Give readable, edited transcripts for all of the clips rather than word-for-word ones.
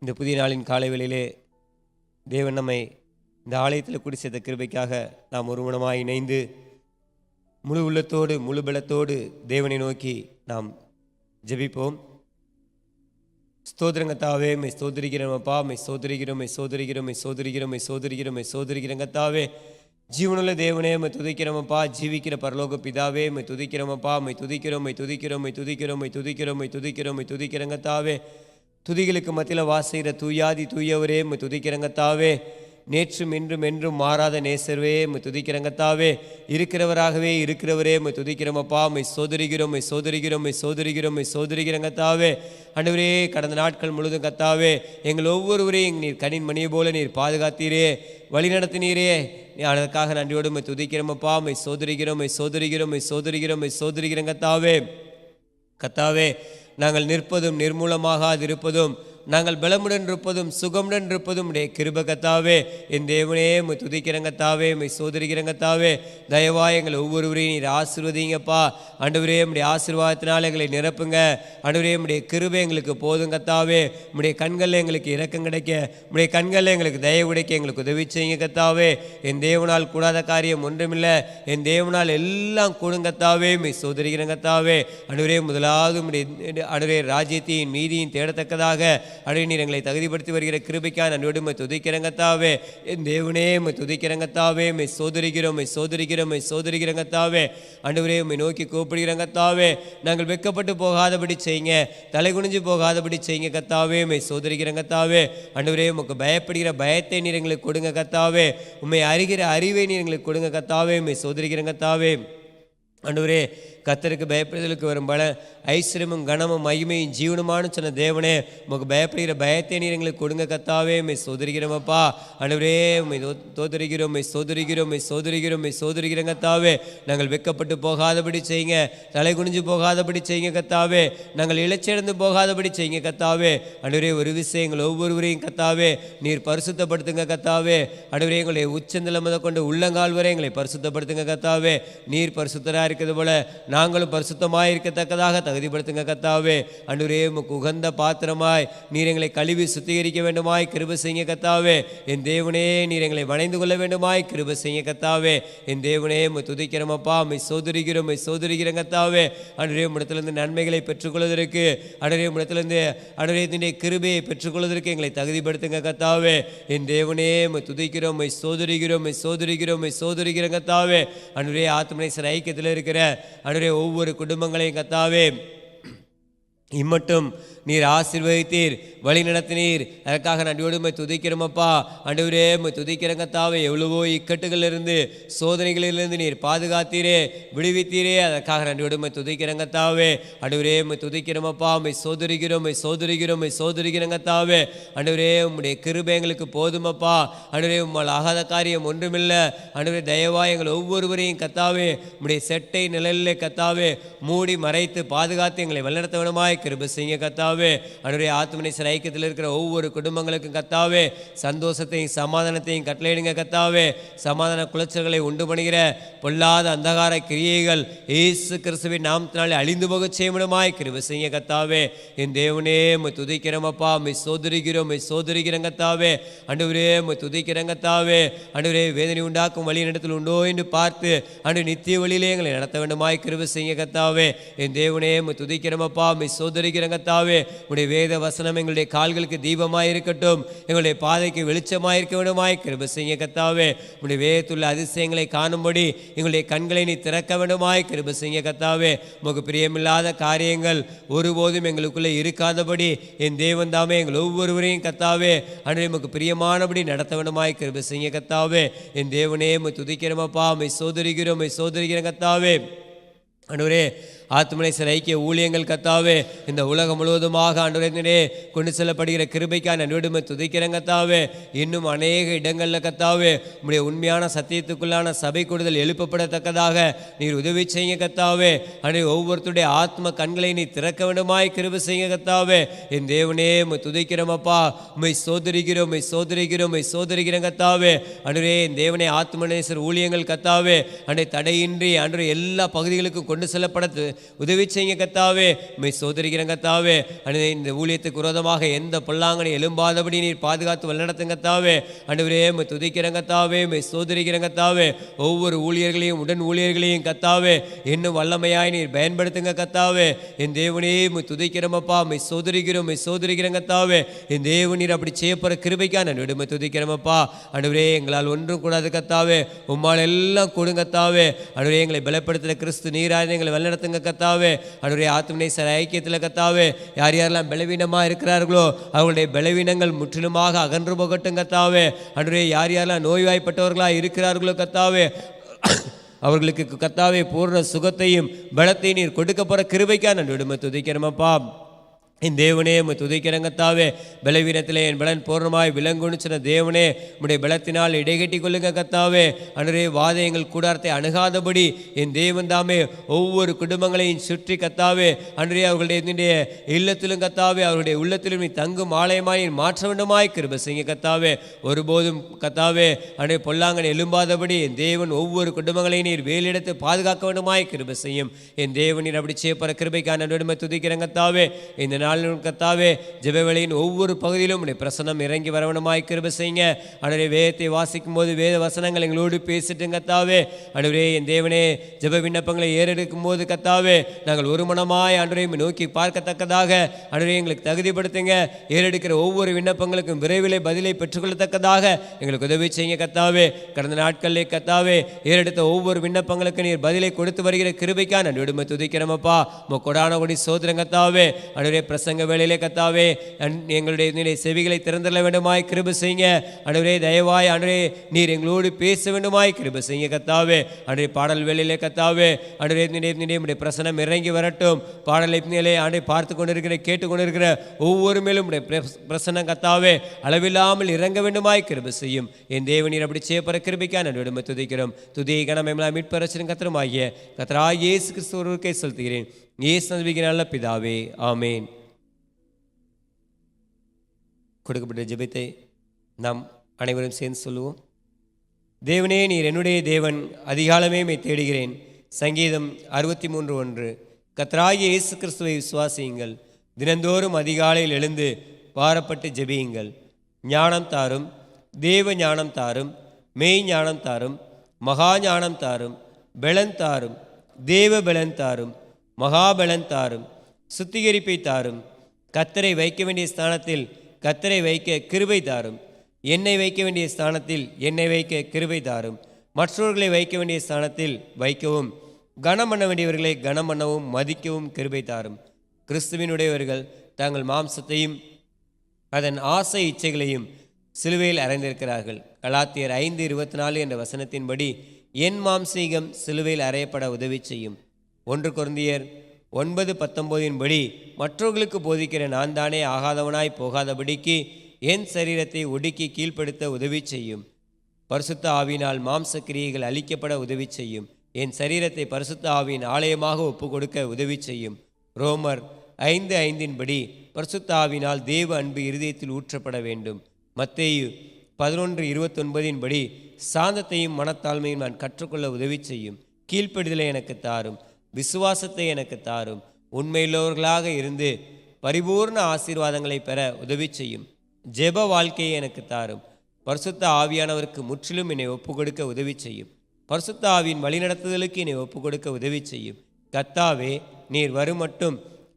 இந்த புதிய நாளின் காலை வேளையிலே தேவன் நம்மை இந்த ஆலயத்தில் கூடி சேர்த்த கிருபைக்காக நாம் ஒருமனமாய் இணைந்து முழு உள்ளத்தோடு முழு பலத்தோடு தேவனை நோக்கி நாம் ஜெபிப்போம். ஸ்தோத்திரங்கத்தாவே மெய் ஸ்தோத்திரிக்கிறோமப்பா, மெய் சோதரிக்கிறோம், மெய் சோதரிக்கிறோம், மெய் சோதரிக்கிறோம், மெய் சோதரிக்கிறோம், மெய் சோதரிக்கிறங்கத்தாவே ஜீவனுள்ள தேவனே மெய் துதிக்கிறோமப்பா, ஜீவிக்கிற பரலோக பிதாவே மெய் துதிக்கிறோமப்பா, மெய் துதிக்கிறோம், மெய் துதிக்கிறோம், மெய் துதிக்கிறோம், மெய் துதிக்கிறோம், மெய் துதிக்கிறோம், மெய் துதிக்கிறங்கத்தாவே துதிகளுக்கு மத்தியில் வாசிக்கிற தூயாதி தூயவரே மெய் துதிக்கிறங்கத்தாவே நேற்றும் இன்றும் என்றும் மாறாத நேசர்வே மெய் துதிக்கிறங்கத்தாவே இருக்கிறவராகவே இருக்கிறவரே மெய் துதிக்கிறோமப்பா, மெய் சோதரிகிறோம், மெய் சோதரிகிறோம், மெய் சோதரிகிறோம், மெய் சோதரிகிறங்கத்தாவே ஆண்டவரே கடந்த நாட்கள் முழுதும் கத்தாவே எங்கள் ஒவ்வொருவரையும் நீர் கனின் மணியை போல நீர் பாதுகாத்தீரே, வழி நடத்தினீரே, அதற்காக நன்றியோடு மெய் துதிக்கிறோமப்பா, மெய் சோதரிகிறோம், மெய் சோதரிகிறோம், மெய் சோதரிகிறோம், மெய் சோதரிகிறங்கத்தாவே கத்தாவே நாங்கள் நிற்பதும் நிர்மூலமாகாதிருப்பதும் நாங்கள் பலமுடன் இருப்பதும் சுகமுடன் இருப்பதும் உடைய கிருபை கத்தாவே என் தேவனே மெய் துதிக்கிறங்கத்தாவே மெய் சோதரிக்கிறங்கத்தாவே தயவாய் எங்களை ஒவ்வொருவரையும் நீர் ஆசீர்வதிங்கப்பா. ஆண்டவரே உடைய ஆசீர்வாதத்தினால் எங்களை நிரப்புங்க. ஆண்டவரே உடைய கிருபை எங்களுக்கு போதும் கத்தாவே, உடைய கண்களில் எங்களுக்கு இரக்கம் கிடைக்க, உடைய கண்களில் எங்களுக்கு தயவு கிடைக்க எங்களுக்கு உதவி செய்யுங்க கத்தாவே. என் தேவனால் கூடாத காரியம் ஒன்றுமில்லை, என் தேவனால் எல்லாம் கூடுங்கத்தாவே மெய் சோதரிக்கிறங்கத்தாவே. ஆண்டவரே முதலாவது ஆண்டவரே ராஜ்யத்தையும் நீதியும் தேடத்தக்கதாக அடைய நீர் எங்களை தகுதிப்படுத்தி வருகிற கிருபைக்காக நன்றியோடு மெய் துதிக்கிறங்கத்தாவே என் தேவனே மெய் துதிக்கிறங்கத்தாவே மெய் சோதரிக்கிறோம், மெய் சோதரிக்கிறோம், மெய் சோதரிக்கிறங்கத்தாவே ஆண்டவரே மெய் நோக்கி கூப்பிடுகிறங்கத்தாவே நாங்கள் வெட்கப்பட்டு போகாதபடி செய்யுங்க, தலை குனிஞ்சு போகாதபடி செய்யுங்க கத்தாவே மெய் சோதரிக்கிறங்கத்தாவே. ஆண்டவரே உமக்கு பயப்படுகிற பயத்தை நீர் எங்களுக்கு கொடுங்க கத்தாவே, உண்மை அறிகிற அறிவை நீர் எங்களுக்கு கொடுங்க கத்தாவே மெய் சோதரிக்கிறங்கத்தாவே. ஆண்டவரே கர்த்தருக்கு பயப்படுதலுக்கு வரும் பல ஐஸ்வர்யமும் கனமும் மகிமையும் ஜீவனுமானு சொன்ன தேவனே உமக்கு பயப்படுகிற பயத்தை நீர் எங்களுக்கு கொடுங்க கத்தாவே மெய் சோதரிக்கிறோமப்பா. ஆண்டவரே மெய் தோதரிக்கிறோம், மெய் சோதரிக்கிறோம், மெய் சோதரிக்கிறோம், மெய் சோதரிக்கிறோம் கத்தாவே நாங்கள் வெட்கப்பட்டு போகாதபடி செய்யுங்க, தலை குனிஞ்சு போகாதபடி செய்யுங்க கத்தாவே, நாங்கள் இளைச்செழுந்து போகாதபடி செய்யுங்க கத்தாவே. ஆண்டவரே ஒரு விஷயம் எங்கள் ஒவ்வொருவரையும் கத்தாவே நீர் பரிசுத்தப்படுத்துங்க கத்தாவே. ஆண்டவரே எங்களுடைய உச்சந்தலை முத கொண்டு உள்ளங்கால் வரை எங்களை பரிசுத்தப்படுத்துங்க கத்தாவே. நீர் பரிசுத்தராக இருக்கிறது போல நாங்களும் பரிசுத்தமாய் இருக்கத்தக்கதாக தகுதிப்படுத்துங்க கத்தாவே. ஆண்டவரே உமக்கு உகந்த பாத்திரமாய் நீர் எங்களை கழுவி சுத்திகரிக்க வேண்டுமாய் கிருபை செய்யுங்க கத்தாவே. என் தேவனே நீர் எங்களை வணைந்து கொள்ள வேண்டுமாய் கிருபை செய்யுங்க கத்தாவே. என் தேவனே உம்மை துதிக்கிறோமப்பா, மெய் சோதரிக்கிறோம், மெய் சோதரிக்கிறோம் கத்தாவே. ஆண்டவரே உம்மிடத்திலிருந்து நன்மைகளை பெற்றுக்கொள்வதற்கு, ஆண்டவரே உம்மிடத்திலிருந்து ஆண்டவரே இதனுடைய கிருபையை பெற்றுக்கொள்வதற்கு எங்களை தகுதிப்படுத்துங்க கத்தாவே. என் தேவனே உம்மை துதிக்கிறோம், மெய் சோதரிக்கிறோம், மெய் சோதரிக்கிறோம், மெய் சோதரிக்கிறோம் கத்தாவே. ஆண்டவரே ஆத்மநேசர் ஐக்கியத்தில் இருக்கிற ஆண்டவரே ஒவ்வொரு குடும்பங்களையும் கத்தாவே இம்மட்டும் நீர் ஆசீர்வதித்தீர், வழி நடத்தினீர், அதற்காக நன்றியோடு உம்மை துதிக்கிறோமப்பா. ஆண்டவரே உம்மை துதிக்கிறங்கத்தாவே எவ்வளவோ இக்கட்டுகளிலிருந்து சோதனைகளிலிருந்து நீர் பாதுகாத்தீரே, விடுவித்தீரே, அதற்காக நன்றியோடு உம்மை துதிக்கிறங்கத்தாவே. ஆண்டவரே உம்மை துதிக்கிறோமப்பா, உம்மை சோதரிக்கிறோம், உம்மை சோதரிக்கிறோம், உம்மை சோதரிக்கிறங்கத்தாவே. ஆண்டவரே உம்முடைய கிருபை எங்களுக்கு போதுமப்பா. ஆண்டவரே உம்மால் ஆகாத காரியம் ஒன்றுமில்லை. ஆண்டவரே தயவாய் எங்கள் ஒவ்வொருவரையும் கத்தாவே உம்முடைய செட்டை நிழலிலே கத்தாவே மூடி மறைத்து பாதுகாத்து எங்களை வழிநடத்த வேண்டுமாய் கிருபை செய்யுங்க கத்தாவே. ஆண்டவரே ஆத்மநேசர் ஐக்கியத்தில் இருக்கிற ஒவ்வொரு குடும்பங்களுக்கும் கத்தாவே சந்தோஷத்தையும் சமாதானத்தையும் கட்டளையிடுங்க கத்தாவே. சமாதான குலைச்சல்களை உண்டு பண்ணுகிற பொல்லாத அந்தகார கிரியைகள் இயேசு கிறிஸ்துவின் நாமத்தினாலே அழிந்து போக செய்யணுமாய் கிருபை செய்யுங்க கத்தாவே. என் தேவனே உம்மை துதிக்கிறோமப்பா, உம்மை சோதரிக்கிறோம், உம்மை சோதரிக்கிறோம் கத்தாவே. ஆண்டவரே உம்மை துதிக்கிறோம் கத்தாவே. ஆண்டவரே வேதனை உண்டாக்கும் வழி இடத்தில் உண்டோ என்று பார்த்து ஆண்டவரே நித்திய வழியிலே எங்களை நடத்த வேண்டுமாய் கிருபை செய்யுங்க கத்தாவே. என் தேவனே உம்மை துதிக்கிறோமப்பா, உம்மை சோதரிக்கிறோம் கத்தாவே. உடைய வேத வசனம் எங்களுடைய கால்களுக்கு தீபமாய் இருக்கட்டும், எங்களுடைய பாதைக்கு வெளிச்சமாய் இருக்க வேண்டுமாய் கிருபை செய்யுங்க கத்தாவே. உடைய வேதத்துள்ள அதிசயங்களை காணும்படி எங்களுடைய கண்களை நீ திறக்க வேண்டுமாய் கிருபை செய்யுங்க கத்தாவே. உமக்கு பிரியமில்லாத காரியங்கள் ஒருபோதும் எங்களுக்குள்ளே இருக்காதபடி என் தேவன் தாமே எங்கள் ஒவ்வொருவரையும் கத்தாவே ஆண்டவரே உமக்கு பிரியமானபடி நடத்த வேண்டுமாய் கிருபை செய்யுங்க கத்தாவே. என் தேவனே உம்மை துதிக்கிறோமப்பா, உம்மை சோதரிக்கிறோம், உம்மை சோதரிக்கிறோம் கத்தாவே. ஆண்டவரே ஆத்துமனேசர் ஐக்கிய ஊழியங்கள் கத்தாவே இந்த உலகம் முழுவதுமாக ஆண்டவரே கொண்டு செல்லப்படுகிற கிருபைக்காக நன்றிடுமை துதிக்கிறேன் கத்தாவே. இன்னும் அநேக இடங்களில் கத்தாவே உம்முடைய உண்மையான சத்தியத்துக்குள்ளான சபை கூடுதல் எழுப்பப்படத்தக்கதாக நீர் உதவி செய்யுங்க கத்தாவே. அன்றைய ஒவ்வொருத்தருடைய ஆத்ம கண்களை நீ திறக்க வேண்டுமாய் கிருபை செய்யுங்க கத்தாவே. என் தேவனே உம்மை துதிக்கிறோமப்பா, உம்மை சோதரிக்கிறோம், உம்மை சோதரிக்கிறோம், உம்மை சோதரிக்கிறேன் கத்தாவே. அன்றைய என் தேவனே ஆத்துமனேசர் ஊழியங்கள் கத்தாவே அன்றைய தடையின்றி அன்றைய எல்லா பகுதிகளுக்கும் கொண்டு செல்லப்பட உதவி செய்யுங்க கத்தாவே. உம்மை சோதரிக்கிறேன் கத்தாவே. இந்த ஊழியத்துக்கு விரோதமாக எந்த பொல்லாங்கனை எழும்பாதபடி நீர் பாதுகாத்து வழிநடத்துங்க கத்தாவே. ஆண்டவரே உம்மை துதிக்கிறேன் கத்தாவே, உம்மை சோதரிக்கிறேன் கத்தாவே. ஒவ்வொரு ஊழியர்களையும் உடன் ஊழியர்களையும் கத்தாவே இன்னும் வல்லமையாய் நீர் பயன்படுத்துங்க கத்தாவே. என் தேவனே உம்மை துதிக்கிறோமப்பா, உம்மை சோதரிக்கிறோம், உம்மை சோதரிக்கிறேன் கத்தாவே. என் தேவனீர் அப்படி செய்யப்படுற கிருபைக்கா நான் விடுமை துதிக்கிறோமப்பா. ஆண்டவரே எங்களால் ஒன்றும் கூடாது கத்தாவே, உம்மால் எல்லாம் கொடுங்க கத்தாவே. ஆண்டவரே எங்களை பலப்படுத்துகிற கிறிஸ்து நீராக எங்களை வழிநடத்துங்க கத்தாவே. ஆண்டவரே ஆத்துமனேசர் ஐக்கியத்தில் கத்தாவே யார் யாரெல்லாம் பலவீனமாக இருக்கிறார்களோ அவர்களுடைய பலவீனங்கள் முற்றிலுமாக அகன்று போகட்டும் கத்தாவே. ஆண்டவரே யார் யாரெல்லாம் நோய்வாய்ப்பட்டவர்களாக இருக்கிறார்களோ கத்தாவே அவர்களுக்கு கத்தாவே பூர்ண சுகத்தையும் பலத்தையும் நீர் கொடுக்க போகிற கிருபைக்கா நான் விடுமை துதிக்கிறோமப்பா. என் தேவனே உம்மை துதிக்கிறேன் கத்தாவே. பலவீனத்திலே என் பலன் பூர்ணமாய் விளங்குன்னு சொன்ன தேவனே உம்முடைய பலத்தினால் இடைகட்டி கொள்ளுங்க கத்தாவே. அன்றே வாதயங்கள் கூடாரத்தை அணுகாதபடி என் தேவன் தாமே ஒவ்வொரு குடும்பங்களையும் சுற்றி கத்தாவே அன்றே அவர்களுடைய இல்லத்திலும் கத்தாவே அவருடைய உள்ளத்திலும் நீ தங்கும் ஆலயமாய் மாற்ற வேண்டுமாய் கிருபை செய்யுங்க கத்தாவே. ஒருபோதும் கத்தாவே அன்றே பொல்லாங்கனை எழும்பாதபடி என் தேவன் ஒவ்வொரு குடும்பங்களையும் நீர் வேலிடத்தை பாதுகாக்க வேண்டுமாய் கிருபை செய்யும். என் தேவன் நீர் அப்படி செய்யப்படுற கிருபைக்கான நடுமை துதிக்கிறேன் கத்தாவே. இந்த கத்தாவே ஜெபவேளையின் ஒவ்வொரு பகுதியிலும் உடைய பிரசனம் இறங்கி வரவனமாய் கிருபை செய்யுங்க. ஆண்டவரே வேதத்தை வாசிக்கும் போது வேத வசனங்கள் எங்களோடு பேசிட்டு கத்தாவே. ஆண்டவரே என் தேவனே ஜெப விண்ணப்பங்களை ஏறெடுக்கும் போது கத்தாவே நாங்கள் ஒரு மனமாய் ஆண்டவரை நோக்கி பார்க்கத்தக்கதாக ஆண்டவரே எங்களுக்கு தகுதிப்படுத்துங்க. ஏறெடுக்கிற ஒவ்வொரு விண்ணப்பங்களுக்கும் விரைவில் பதிலை பெற்றுக்கொள்ளத்தக்கதாக எங்களுக்கு உதவி செய்யுங்க கத்தாவே. கடந்த நாட்களிலே கத்தாவே ஏறெடுத்த ஒவ்வொரு விண்ணப்பங்களுக்கு நீர் பதிலை கொடுத்து வருகிற கிருபைக்கா நான் விடுமை துதிக்கிறோமப்பா. கொடான கொடி சோதரம் கத்தாவே. ஆண்டவரே பிரசங்க வேளையிலே கத்தாவே எங்களுடைய செவிகளை திறந்துள்ள வேண்டுமாய் கிருபை செய்யுங்க. ஆண்டவரே தயவாய் ஆண்டவரே நீர் எங்களோடு பேச வேண்டுமாய் கிருபை செய்யுங்க கத்தாவே. ஆண்டவரே பாடல் வேளையிலே கத்தாவே ஆண்டவரே உடைய பிரசனம் இறங்கி வரட்டும். பாடலை ஆண்டவரே பார்த்து கொண்டிருக்கிற கேட்டு கொண்டிருக்கிற ஒவ்வொரு மேலும் உடைய பிரசனம் கத்தாவே அளவில்லாமல் இறங்க வேண்டுமாய் கிருபை செய்யும். என் தேவனீர் அப்படி செய்யப்படுற கிருபைக்கா நான் விடுமை துதிக்கிறோம். துதியை கனமெல்லாம் மீட்பரசன் கத்திரமாகிய கர்த்தராகிய இயேசு கிறிஸ்து ஒருவருக்கே செலுத்துகிறேன். இயேசு நம்பிக்கை நல்ல பிதாவே, ஆமேன். கொடுக்கப்பட்ட ஜெபத்தை நாம் அனைவரும் சேர்ந்து சொல்லுவோம். தேவனே நீர் என்னுடைய தேவன், அதிகாலமே மை தேடுகிறேன். சங்கீதம் 63:1. கர்த்தராகிய இயேசு கிறிஸ்துவை விசுவாசியுங்கள். தினந்தோறும் அதிகாலையில் எழுந்து பாரப்பட்டு ஜெபியுங்கள். ஞானம் தாரும், தேவ ஞானம் தாரும், மெய் ஞானம் தாரும், மகா ஞானம் தாரும், பலன் தாரும், தேவ பலன் தாரும், மகாபலன் தாரும், சுத்திகரிப்பை தாரும். கர்த்தரை வைக்க வேண்டிய ஸ்தானத்தில் கர்த்தரை வைக்க கிருபை தாரும். என்னை வைக்க வேண்டிய ஸ்தானத்தில் என்னை வைக்க கிருபை தாரும். மற்றவர்களை வைக்க வேண்டிய ஸ்தானத்தில் வைக்கவும், கனம் பண்ண வேண்டியவர்களை கனம் பண்ணவும் மதிக்கவும் கிருபை தாரும். கிறிஸ்துவினுடையவர்கள் தங்கள் மாம்சத்தையும் அதன் ஆசை இச்சைகளையும் சிலுவையில் அறைந்திருக்கிறார்கள். கலாத்தியர் 5:24 என்ற வசனத்தின்படி என் மாம்சீகம் சிலுவையில் அறையப்பட உதவி செய்யும். 1 கொரிந்தியர் 9:19 மற்றவர்களுக்கு போதிக்கிற நான் தானே ஆகாதவனாய் போகாதபடிக்கு என் சரீரத்தை ஒடுக்கி கீழ்ப்படுத்த உதவி செய்யும். பரிசுத்த ஆவியினால் மாம்ச கிரியைகள் அழிக்கப்பட உதவி செய்யும். என் சரீரத்தை பரிசுத்த ஆவியின் ஆலயமாக ஒப்பு கொடுக்க உதவி செய்யும். ரோமர் 5:5 பரிசுத்த ஆவியினால் தேவ அன்பு இருதயத்தில் ஊற்றப்பட வேண்டும். மத்தேயு 11:29 சாந்தத்தையும் மனத்தாழ்மையும் நான் கற்றுக்கொள்ள உதவி செய்யும். கீழ்ப்படிதலை எனக்கு தாரும், விசுவாசத்தை எனக்கு தாரும். உண்மையுள்ளவர்களாக இருந்து பரிபூர்ண ஆசீர்வாதங்களை பெற உதவி செய்யும். ஜெப வாழ்க்கையை எனக்கு தாரும். பரிசுத்த ஆவியானவருக்கு முற்றிலும் என்னை ஒப்பு கொடுக்க உதவி செய்யும். பரிசுத்த ஆவியின் வழிநடத்துதலுக்கு என்னை ஒப்பு கொடுக்க உதவி செய்யும். கர்த்தாவே நீர் வரும் மட்டும்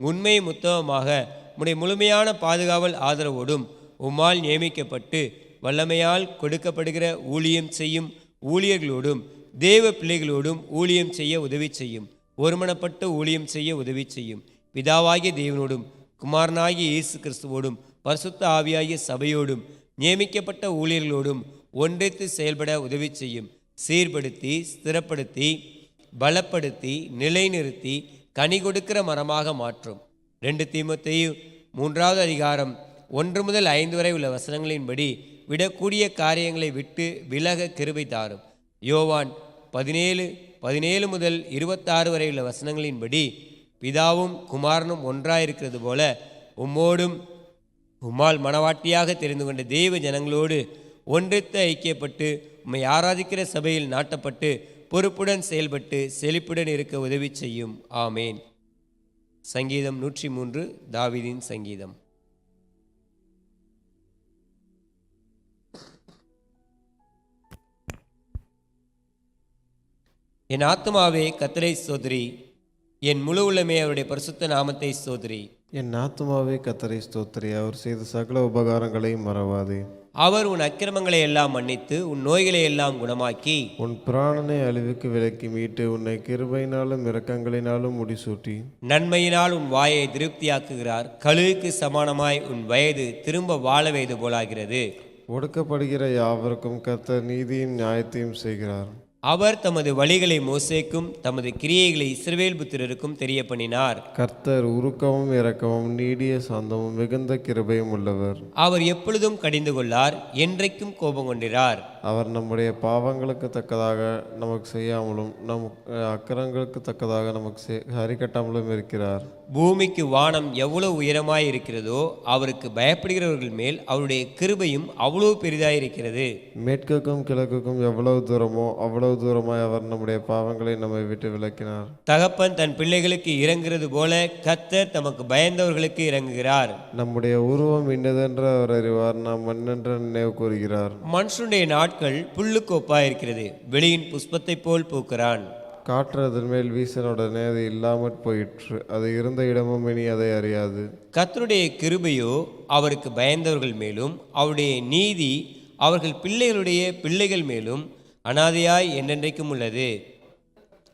உண்மை முத்தமாக உம்முடைய முழுமையான பாதுகாவல் ஆதரவோடும் உம்மால் நியமிக்கப்பட்டு வல்லமையால் கொடுக்கப்படுகிற ஊழியம் செய்யும் ஊழியர்களோடும் தேவ பிள்ளைகளோடும் ஊழியம் செய்ய உதவி செய்யும். ஒருமனப்பட்டு ஊழியம் செய்ய உதவி செய்யும். பிதாவாகிய தேவனோடும் குமாரனாகிய இயேசு கிறிஸ்துவோடும் பரிசுத்த ஆவியாகிய சபையோடும் நியமிக்கப்பட்ட ஊழியர்களோடும் ஒன்றித்து செயல்பட உதவி செய்யும். சீர்படுத்தி ஸ்திரப்படுத்தி பலப்படுத்தி நிலைநிறுத்தி கனி கொடுக்கிற மரமாக மாற்றும். 2 தீமோத்தேயு 3வது அதிகாரம் 1 முதல் 5 வரை உள்ள வசனங்களின்படி விடக்கூடிய காரியங்களை விட்டு விலக கிருபை தாரும். யோவான் 17 முதல் 26 வரை உள்ள வசனங்களின்படி பிதாவும் குமாரனும் ஒன்றாயிருக்கிறது போல உம்மோடும் உம்மால் மனவாட்டியாக தெரிந்து கொண்ட தெய்வ ஜனங்களோடு ஒன்றித்து ஐக்கியப்பட்டு உம்மை ஆராதிக்கிற சபையில் நாட்டப்பட்டு பொறுப்புடன் செயல்பட்டு செழிப்புடன் இருக்க உதவி செய்யும். ஆமேன். சங்கீதம் 103 தாவீதின் சங்கீதம். என் ஆத்துமாவே கர்த்தரை ஸ்தோத்திரி, என் முழு உள்ளமே அவருடைய பரிசுத்த நாமத்தை ஸ்தோத்திரி. என் ஆத்துமாவே கர்த்தரை ஸ்தோத்திரி, அவர் செய்த சகல உபகாரங்களையும் மறவாதே. அவர் உன் அக்கிரமங்களை எல்லாம் மன்னித்து உன் நோய்களை எல்லாம் குணமாக்கி உன் பிராணனை அழிவுக்கு விலக்கி மீட்டு உன்னை கிருபையினாலும் இரக்கங்களினாலும் முடிசூட்டி நன்மையினால் உன் வாயை திருப்தியாக்குகிறார். கழுகுக்கு சமானமாய் உன் வயது திரும்ப வாழ வைது போலாகிறது. ஒடுக்கப்படுகிற யாவருக்கும் கர்த்தர் நீதியும் நியாயத்தையும் செய்கிறார். அவர் தமது வழிகளை மோசேக்கும் தமது கிரியைகளை இஸ்ரவேல் புத்திரருக்கும் தெரிய பண்ணினார். கர்த்தர் உருக்கமும் இரக்கமும் நீடிய சாந்தமும் மிகுந்த கிருபையும் உள்ளவர். அவர் எப்பொழுதும் கடிந்து கொள்ளார், என்றைக்கும் கோபம் கொண்டிரார். அவர் நம்முடைய பாவங்களுக்கு தக்கதாக நமக்கு செய்யாமலும் நம் அக்கிரங்களுக்கு தக்கதாக நமக்கு சரிக்கட்டாமலும் இருக்கிறார். பூமிக்கு வானம் எவ்வளவு உயரமாய் இருக்கிறதோ அவருக்கு பயப்படுகிறவர்கள் மேல் அவருடைய கிருபையும் அவ்வளவு பெரிதாயிருக்கிறது. மேற்குக்கும் கிழக்குக்கும் எவ்வளவு தூரமோ அவ்வளவு தூரமாய் அவர் நம்முடைய பாவங்களை நம்மை விட்டு விலக்கினார். தகப்பன் தன் பிள்ளைகளுக்கு இறங்குகிறது போல கர்த்தர் தமக்கு பயந்தவர்களுக்கு இறங்குகிறார். நம்முடைய உருவம் இன்னதென்று அவர் அறிவார், நாம் மண்ணென்று நினைவு கூறுகிறார். மனுஷனுடைய நாட்கள் புல்லுக்கு ஒப்பாயிருக்கிறது, வெளியின் புஷ்பத்தை போல் பூக்கிறான். காற்று அதன் மேல் வீசனுடனே அது இல்லாமற் போயிற்று, அது இருந்த இடமும் இனி அதை அறியாது. கர்த்தருடைய கிருபையோ அவருக்கு பயந்தவர்கள் மேலும் அவருடைய நீதி அவர்கள் பிள்ளைகளுடைய பிள்ளைகள் மேலும் அனாதையாய் என்றென்றைக்கும் உள்ளது.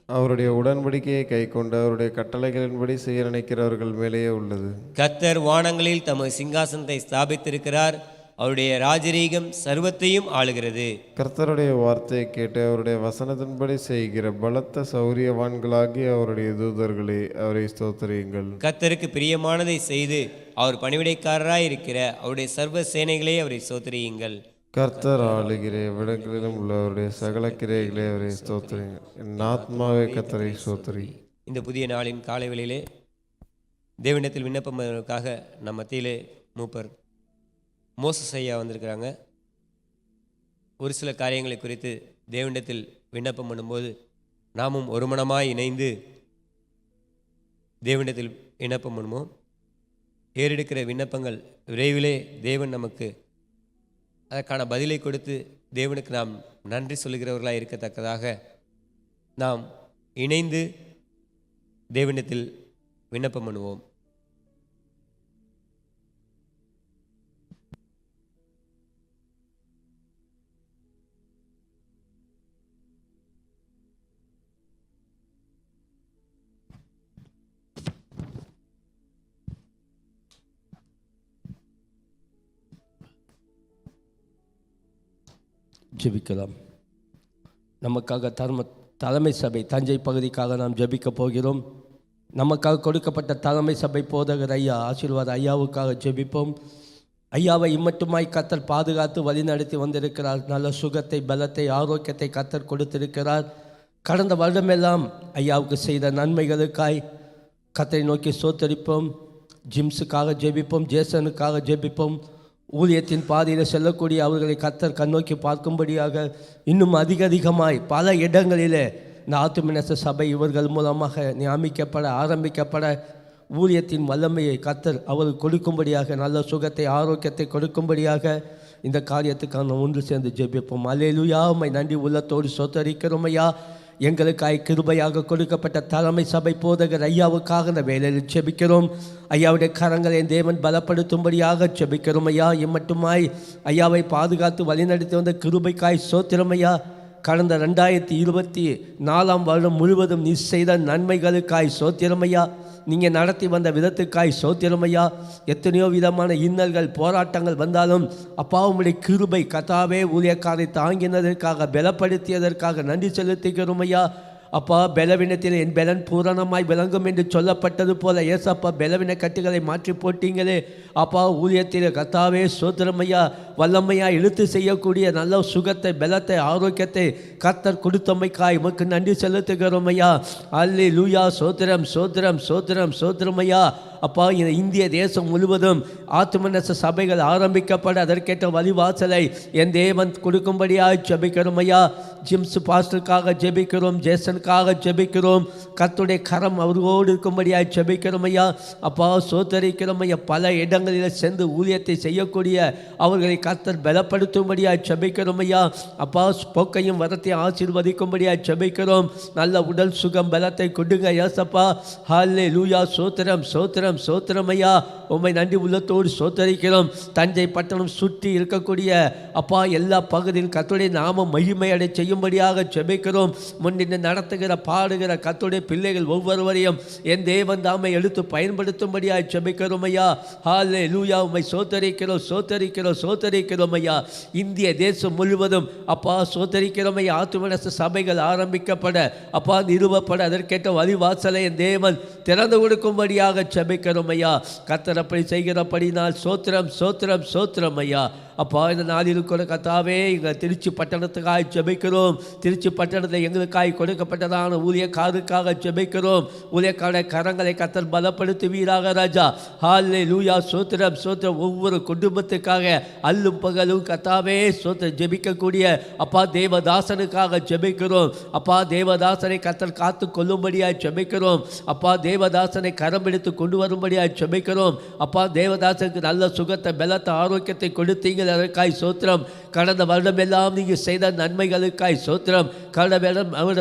அவருடைய உடன்படிக்கையை கை கொண்டு அவருடைய கட்டளைகளின்படி செய்ய நினைக்கிறவர்கள் மேலேயே உள்ளது. கர்த்தர் வானங்களில் தமது சிங்காசனத்தை ஸ்தாபித்திருக்கிறார், அவருடைய ராஜரீகம் சர்வத்தையும் ஆளுகிறது. கர்த்தருடைய வார்த்தையை கேட்டு அவருடைய வசனத்தின்படி செய்கிற பலத்த சௌரியவான்களாகி அவருடைய தூதர்களே, அவரை ஸ்தோத்திரியுங்கள். கர்த்தருக்கு பிரியமானதை செய்து அவர் பணிவிடைக்காரராய் இருக்கிற அவருடைய சர்வ சேனைகளே அவரை ஸ்தோத்திரியுங்கள். கர்த்தர் ஆளுகிற விடங்களிலும் உள்ளவருடைய சகல கிரைகளே அவரை ஸ்தோத்திரியுங்கள். என் ஆத்மாவே கர்த்தரை ஸ்தோத்திரி. இந்த புதிய நாளின் காலை வேளையிலே தேவனிடத்தில் விண்ணப்பம் பண்ணுவதற்காக நம்ம மத்தியிலே மூப்பர் மோசஸ் ஐயா வந்திருக்கிறாங்க. ஒரு சில காரியங்களை குறித்து தேவனிடத்தில் விண்ணப்பம் பண்ணும்போது நாமும் ஒரு மனமாய் இணைந்து தேவனிடத்தில் விண்ணப்பம் பண்ணுவோம். ஏறெடுக்கிற விண்ணப்பங்கள் விரைவிலே தேவன் நமக்கு அதற்கான பதிலை கொடுத்து தேவனுக்கு நாம் நன்றி சொல்லுகிறவர்களாக இருக்கத்தக்கதாக நாம் இணைந்து தேவனிடத்தில் விண்ணப்பம் பண்ணுவோம். ஜெபிக்கலாம். நமக்காக தலைமை சபை தஞ்சை பகுதிக்காக நாம் ஜெபிக்க போகிறோம். நமக்காக கொடுக்கப்பட்ட தலைமை சபை போதகர் ஐயா ஆசீர்வாத ஐயாவுக்காக ஜெபிப்போம். ஐயாவை இம்மட்டுமாய் கர்த்தர் பாதுகாத்து வழிநடத்தி வந்திருக்கிறார். நல்ல சுகத்தை, பலத்தை, ஆரோக்கியத்தை கர்த்தர் கொடுத்திருக்கிறார். கடந்த வருடமெல்லாம் ஐயாவுக்கு செய்த நன்மைகளுக்காய் கர்த்தரை நோக்கி ஸ்தோத்தரிப்போம். ஜிம்ஸுக்காக ஜெபிப்போம், ஜேசனுக்காக ஜெபிப்போம். ஊழியத்தின் பாதையில் செல்லக்கூடிய அவர்களை கர்த்தர் கண்ணோக்கி பார்க்கும்படியாக இன்னும் அதிகமாய் பல இடங்களிலே இந்த ஆத்துமநேச சபை இவர்கள் மூலமாக நியமிக்கப்பட ஆரம்பிக்கப்பட ஊழியத்தின் வல்லமையை கர்த்தர் அவர்கள் கொடுக்கும்படியாக, நல்ல சுகத்தை, ஆரோக்கியத்தை கொடுக்கும்படியாக இந்த காரியத்துக்கான ஒன்று சேர்ந்து ஜெபிப்போம். அல்லேலூயா. உம்மை நன்றி உள்ளத்தோடு ஸ்தோத்தரிக்கிறோம் ஐயா. எங்களுக்காய் கிருபையாக கொடுக்கப்பட்ட தலைமை சபை போதகர் ஐயாவுக்காக இந்த வேலையில் ஜெபிக்கிறோம். ஐயாவுடைய கரங்களை தேவன் பலப்படுத்தும்படியாக ஜெபிக்கிறோம் ஐயா. இம்மட்டுமாய் ஐயாவை பாதுகாத்து வழிநடத்தி வந்த கிருபைக்காய் ஸ்தோத்திரம் ஐயா. கடந்த 2024 வருடம் முழுவதும் நீ செய்த நன்மைகளுக்காய் ஸ்தோத்திரம் ஐயா. நீங்கள் நடத்தி வந்த விதத்துக்காய் ஸ்தோத்திரம் ஐயா. எத்தனையோ விதமான இன்னல்கள், போராட்டங்கள் வந்தாலும் அப்பா உம்முடைய கிருபை கர்த்தாவே ஊழியக்காரை தாங்கினதற்காக, பலப்படுத்தியதற்காக நன்றி செலுத்துகிறோம் ஐயா. அப்பா பலவீனத்தில் என் பலன் பூரணமாய் விளங்கும் என்று சொல்லப்பட்டது போல ஏசப்பா பலவீன கட்டுகளை மாற்றி போட்டீங்களே அப்பா. ஊழியத்தில் கர்த்தாவே சோத்திரமையா வல்லமையா இழுத்து செய்யக்கூடிய நல்ல சுகத்தை பலத்தை ஆரோக்கியத்தை கர்த்தர் கொடுத்தமைக்காய் உமக்கு நன்றி செலுத்துகிறோம் ஐயா. அல்லேலூயா. சோத்திரம் சோத்திரம் சோத்திரம் சோத்திரமையா. அப்பா இந்த இந்திய தேசம் முழுவதும் ஆத்துமனச சபைகள் ஆரம்பிக்கப்பட அதற்கேற்ற வழிவாசலை என் தேவன் கொடுக்கும்படியாக ஜெபிக்கிறோம் ஐயா. ஜிம்ஸ் பாஸ்டருக்காக ஜெபிக்கிறோம், ஜேசனுக்காக ஜெபிக்கிறோம். கர்த்தருடைய கரம் அவர்களோடு இருக்கும்படியாக ஜெபிக்கிறோம் ஐயா. அப்பா சோத்தரிக்கிறோம் ஐயா. பல இடங்களில் சென்று ஊழியத்தை செய்யக்கூடிய அவர்களை கர்த்தர் பலப்படுத்தும்படியாக ஜெபிக்கிறோம் ஐயா. அப்பா போக்கையும் வரத்தையும் ஆசீர்வதிக்கும்படியாக ஜெபிக்கிறோம். நல்ல உடல் சுகம் பலத்தை கொடுங்க ஏசப்பா. ஹல்லேலூயா. சோத்திரம் சோத்திரம் சோத்திரம் ஐயா. உம்மை நன்றி உள்ளத்தோடு சோத்தரிக்கிறோம். தஞ்சை பட்டணம் சுற்றி இருக்கக்கூடிய அப்பா எல்லா பகுதியில் கர்த்தருடைய நாமம் மகிமையடை செய்யும்படியாக ஜெபிக்கிறோம். முன்னின்று நடத்துகிற பாடுகிற கர்த்தருடைய பிள்ளைகள் ஒவ்வொருவரையும் என் தேவன் தாமை எடுத்து பயன்படுத்தும்படியாக ஜெபிக்கிறோம் ஐயா. ஹல்லேலூயா. உம்மை சோத்தரிக்கிறோம் சோத்தரிக்கிறோம் சோத்தரிக்கிறோம் ஐயா. இந்திய தேசம் முழுவதும் அப்பா சோத்தரிக்கிறோம் ஐயா. ஆத்துமனச சபைகள் ஆரம்பிக்கப்பட அப்பா நிறுவப்பட அதற்கேற்ற வழிவாசலை என் தேவன் திறந்து கொடுக்கும்படியாக ஜெபிக்கிறோம் ஐயா. கர்த்தர் அப்படி செய்கிறபடினால் சோத்திரம் சோத்திரம் சோத்திரம் ஐயா. அப்பா இந்த நாளில் கூட கர்த்தாவே எங்கள் திருச்சி பட்டணத்துக்காக ஜெபிக்கிறோம். திருச்சி பட்டணத்தில் எங்களுக்காக கொடுக்கப்பட்டதான ஊழியக்காரருக்காக ஜெபிக்கிறோம். ஊழியக்கார கரங்களை கர்த்தர் பலப்படுத்துவீராக ராஜா. ஹல்லேலூயா. சோத்திரம் சோத்திரம். ஒவ்வொரு குடும்பத்துக்காக அல்லும் பகலும் கர்த்தாவே சோத்திரம் ஜெபிக்கக்கூடிய அப்பா தேவதாசனுக்காக ஜெபிக்கிறோம். அப்பா தேவதாசனை கர்த்தர் காத்து கொள்ளும்படியாக ஜெபிக்கிறோம். அப்பா தேவதாசனை கரம் எடுத்து கொண்டு வரும்படியாக ஜெபிக்கிறோம். அப்பா தேவதாசனுக்கு நல்ல சுகத்தை பலத்தை ஆரோக்கியத்தை கொடுத்தீங்க, அதற்காய் சோத்திரம். கடந்த வருடமெல்லாம் நீங்கள் செய்த நன்மைகளுக்காய் சோத்திரம். கடந்த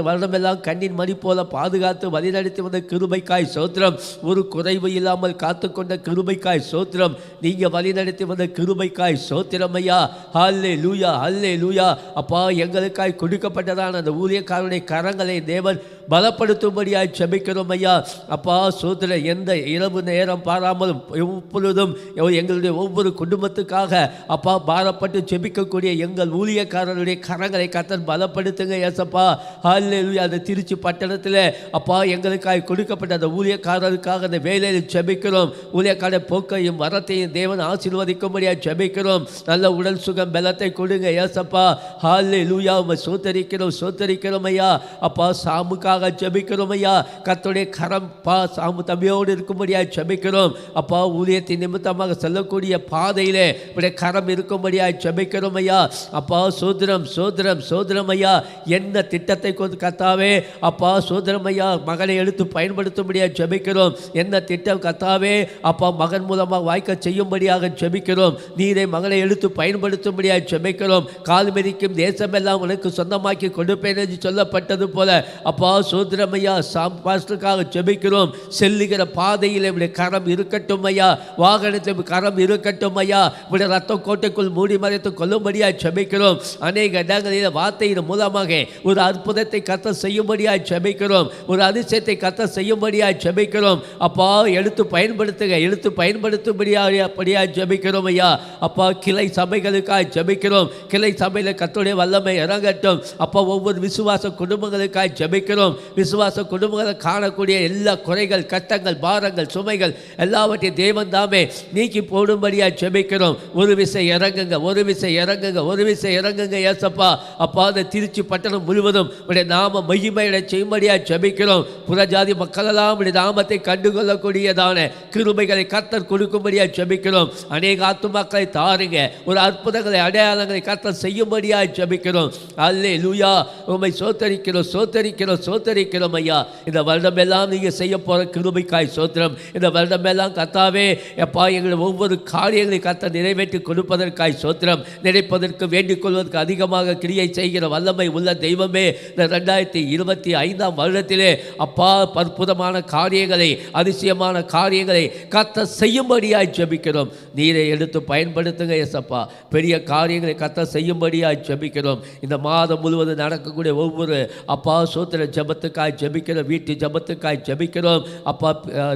வருடமெல்லாம் கண்ணின் மணி போல பாதுகாத்து வழிநடத்தி வந்த கிருபைக்காய் சோத்திரம். ஒரு குறைவு இல்லாமல் காத்துக்கொண்ட கிருபைக்காய் சோத்திரம். நீங்கள் வழிநடத்தி வந்த கிருபைக்காய் சோத்திரம் ஐயா. ஹல்லேலூயா ஹல்லேலூயா. அப்பா எங்களுக்காய் கொடுக்கப்பட்டதான அந்த ஊழியக்காரனுடைய கரங்களை தேவன் பலப்படுத்தும்படியாய் ஜெபிக்கிறோம் ஐயா. அப்பா சோத்திரம். எந்த இரவு நேரம் பாராமலும் எப்பொழுதும் எங்களுடைய ஒவ்வொரு குடும்பத்துக்காக அப்பா பாரப்பட்டு ஜெபிக்கக்கூடிய எங்கள் ஊழியக்காரருடைய கரங்களை கர்த்தர் பலப்படுத்துங்க ஏசப்பா. ஹல்லேலூயா. அந்த திருச்சி பட்டணத்தில் அப்பா எங்களுக்காக கொடுக்கப்பட்ட அந்த ஊழியக்காரருக்காக அந்த வேலையில் ஜெபிக்கிறோம். ஊழியக்கார போக்கையும் வரத்தையும் தேவன் ஆசீர்வதிக்கும்படியாக ஜெபிக்கிறோம். நல்ல உடல் சுகம் பலத்தை கொடுங்க ஏசப்பா. ஹல்லேலூயா. உம்மை சோத்தரிக்கிறோம் சோத்தரிக்கிறோம் ஐயா. அப்பா சாமுக்காக ஜெபிக்கிறோம் ஐயா. கர்த்தருடைய கரம் பா சாமு தம்பியோடு இருக்கும்படியாக ஜெபிக்கிறோம். அப்பா ஊழியத்தின் நிமித்தமாக செல்லக்கூடிய பாதையிலே உடைய கரம் இருக்கும்படியாக ஜெபிக்கிறோம் ஐயா. அப்பா சோதரம் சோதரம் சோதரம் ஐயா. என்ன திட்டத்தை கொண்டு கர்த்தாவே அப்பா சோதரம் ஐயா மகனை எடுத்து பயன்படுத்தும்படியாக ஜெபிக்கிறோம். என்ன திட்டம் கர்த்தாவே அப்பா மகன் மூலமாக வாய்க்க செய்யும்படியாக ஜெபிக்கிறோம். நீரை மகனை எடுத்து பயன்படுத்தும்படியாக ஜெபிக்கிறோம். கால் மிதிக்கும் தேசமெல்லாம் உனக்கு சொந்தமாக்கி கொடுப்பேன் என்று சொல்லப்பட்டது போல அப்பா சோதரம் ஐயா சாம் பாஸ்டருக்காக ஜெபிக்கிறோம். செல்லுகிற பாதையில் இப்படி கரம் இருக்கட்டும் ஐயா. வாகனத்தில் கரம் இருக்கட்டும் ஐயா. இப்படி ரத்த கோட்டைக்குள் மூடி மறைத்து கொள்ளும்படியாக ஜெபிக்கிறோம். அநேக இடங்களில் வார்த்தையின் மூலமாக ஒரு அற்புதத்தை கர்த்தர் செய்யும்படியாக ஜெபிக்கிறோம். ஒரு அதிசயத்தை கர்த்தர் செய்யும்படியாக ஜெபிக்கிறோம். அப்பா எடுத்து பயன்படுத்துங்க, எடுத்து பயன்படுத்தும்படியாக ஜெபிக்கிறோம் ஐயா. அப்பா கிளை சபைகளுக்காக ஜெபிக்கிறோம். கிளை சபையில் கர்த்தருடைய வல்லமை இறங்கட்டும். அப்பா ஒவ்வொரு விசுவாச குடும்பங்களுக்காக ஜெபிக்கிறோம். விசுவாச குடும்பங்களை காணக்கூடிய எல்லா குறைகள் கஷ்டங்கள் பாரங்கள் சுமைகள் எல்லாவற்றையும் தேவன் தாமே நீக்கி போடும்படியாக ஜெபிக்கிறோம். ஒரு விசை இறங்குங்க, ஒரு விசை இறங்குங்க, ஒரு விசை இறங்குங்க ஏசப்பா. அப்பா அந்த திருச்சி பட்டணம் முழுவதும் உடைய நாம மகிமையிட செய்யும்படியாக ஜெபிக்கிறோம். புறஜாதி மக்களெல்லாம் உடைய நாமத்தை கண்டுகொள்ளக்கூடியதான கிருபைகளை கர்த்தர் கொடுக்கும்படியாக ஜெபிக்கிறோம். அநேக ஆத்துமாக்களை தாருங்க. ஒரு அற்புதங்களை அடையாளங்களை கர்த்தர் செய்யும்படியாக ஜெபிக்கிறோம். அல்லேலூயா. உம்மை சோத்தரிக்கிறோம் சோத்தரிக்கிறோம் சோத்தரிக்கிறோம் ஐயா. இந்த வருடமெல்லாம் நீங்கள் செய்ய போகிற கிருபைக்காய் சோத்திரம். இந்த வருடமெல்லாம் கர்த்தாவே அப்பா எங்களுடைய ஒவ்வொரு காரியங்களை கர்த்தர் நிறைவேற்றி கொடுப்பதற்காய் சோத்திரம். நினைப்பதற்கு வேண்டிக் கொள்வதற்கு அதிகமாக கிரியை செய்கிற வல்லமை உள்ள தெய்வமே, இந்த 2025 வருடத்திலே அப்பா அற்புதமான காரியங்களை அதிசயமான காரியங்களை கர்த்தர் செய்யும்படியாய் ஜெபிக்கிறோம். நீரை எடுத்து பயன்படுத்துங்க ஏசப்பா. பெரிய காரியங்களை கர்த்தர் செய்யும்படியாய் ஜெபிக்கிறோம். இந்த மாதம் முழுவதும் நடக்கக்கூடிய ஒவ்வொரு அப்பா சோத்திர ஜெப ஜெபத்துக்காய் ஜெபிக்கிறோம், வீட்டு ஜெபத்துக்காய் ஜெபிக்கிறோம். அப்பா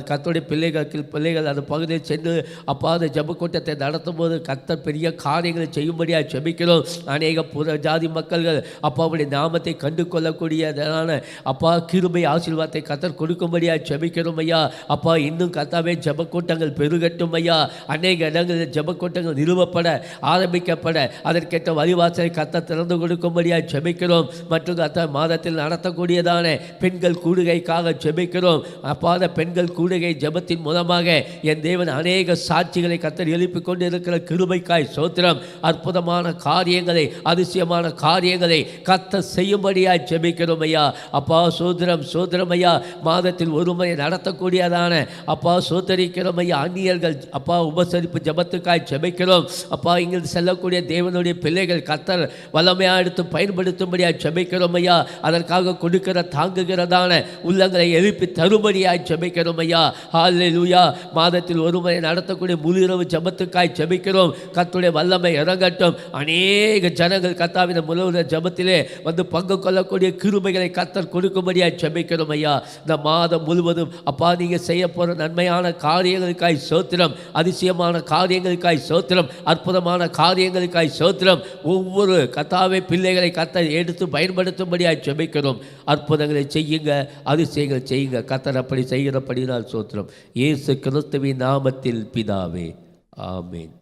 கர்த்தருடைய பிள்ளைகள் அந்த பகுதியில் சென்று அப்பா அந்த ஜெப கூட்டத்தை நடத்தும் போது கர்த்தர் பெரிய காரியங்களை செய்யும்படியாக ஜெபிக்கிறோம். அநேக புற ஜாதி மக்கள்கள் அப்பாவுடைய நாமத்தை கண்டு கொள்ளக்கூடியதான அப்பா கிருபை ஆசீர்வாதத்தை கர்த்தர் கொடுக்கும்படியாக ஜெபிக்கிறோம் ஐயா. அப்பா இன்னும் கர்த்தாவே ஜெப கூட்டங்கள் பெருகட்டும் ஐயா. அநேக இடங்களில் ஜெப கூட்டங்கள் நிறுவப்பட ஆரம்பிக்கப்பட அதற்கேற்ற வழிவாசலை கர்த்தர் திறந்து கொடுக்கும்படியாக ஜெபிக்கிறோம். மற்றும் கர்த்தர் மாதத்தில் நடத்தக்கூடியதான பெண்கள் கூடுகைக்காக ஜெபிக்கிறோம். அப்பா அந்த பெண்கள் கூடுகை ஜெபத்தின் மூலமாக என் தேவன் அநேக சாட்சிகளை கர்த்தர் எழுப்பிக் கொண்டு இருக்கிற கிருபைக்காய் ஸ்தோத்திரம். அற்புதமான காரியங்களை அதிசயமான காரியங்களை கர்த்தர் செய்யும்படியாய் ஜெபிக்கிறோம் ஐயா. அப்பா சோதரம் ஐயா. மாதத்தில் ஒரு முறை நடத்தக்கூடியதான அப்பா சோதரிக்கிறோம் ஐயா. அந்நியர்கள் அப்பா உபசரிப்பு ஜெபத்துக்காய் ஜெபிக்கிறோம். அப்பா இங்கே செல்லக்கூடிய தேவனுடைய பிள்ளைகள் கர்த்தர் வல்லமையாக எடுத்து பயன்படுத்தும்படியாக ஜெபிக்கிறோம் ஐயா. அதற்காக கொடுக்கிற தாங்குகிறதான உள்ளங்களை எழுப்பி தரும்படியாய் ஜெபிக்கிறோம் ஐயா. ஹல்லேலூயா. மாதத்தில் ஒரு முறை நடத்தக்கூடிய முழுஇரவு ஜெபத்துக்காய் ஜெபிக்கிறோம். கர்த்தருடைய வல்லமை இறங்கட்டும். அநேக ஜனங்கள் கர்த்தாவின் முழுவதும் ஜெபத்திலே வந்து பங்கு கொள்ளக்கூடிய கிருபைகளை கர்த்தர் கொடுக்கும்படியாய் ஜெபிக்கிறோம் ஐயா. இந்த மாதம் முழுவதும் அப்பா நீங்கள் செய்ய போகிற நன்மையான காரியங்களுக்காய் ஸ்தோத்திரம். அதிசயமான காரியங்களுக்காய் ஸ்தோத்திரம். அற்புதமான காரியங்களுக்காய் ஸ்தோத்திரம். ஒவ்வொரு கர்த்தாவே பிள்ளைகளை கர்த்தர் எடுத்து பயன்படுத்தும்படியாய் ஜெபிக்கிறோம். அற்புதங்களை செய்யுங்க, அதிசயங்களை செய்யுங்க. கர்த்தர் அப்படி செய்கிறபடினால் ஸ்தோத்திரம். இயேசு கிறிஸ்துவின் நாமத்தில் பிதாவே, ஆமென்.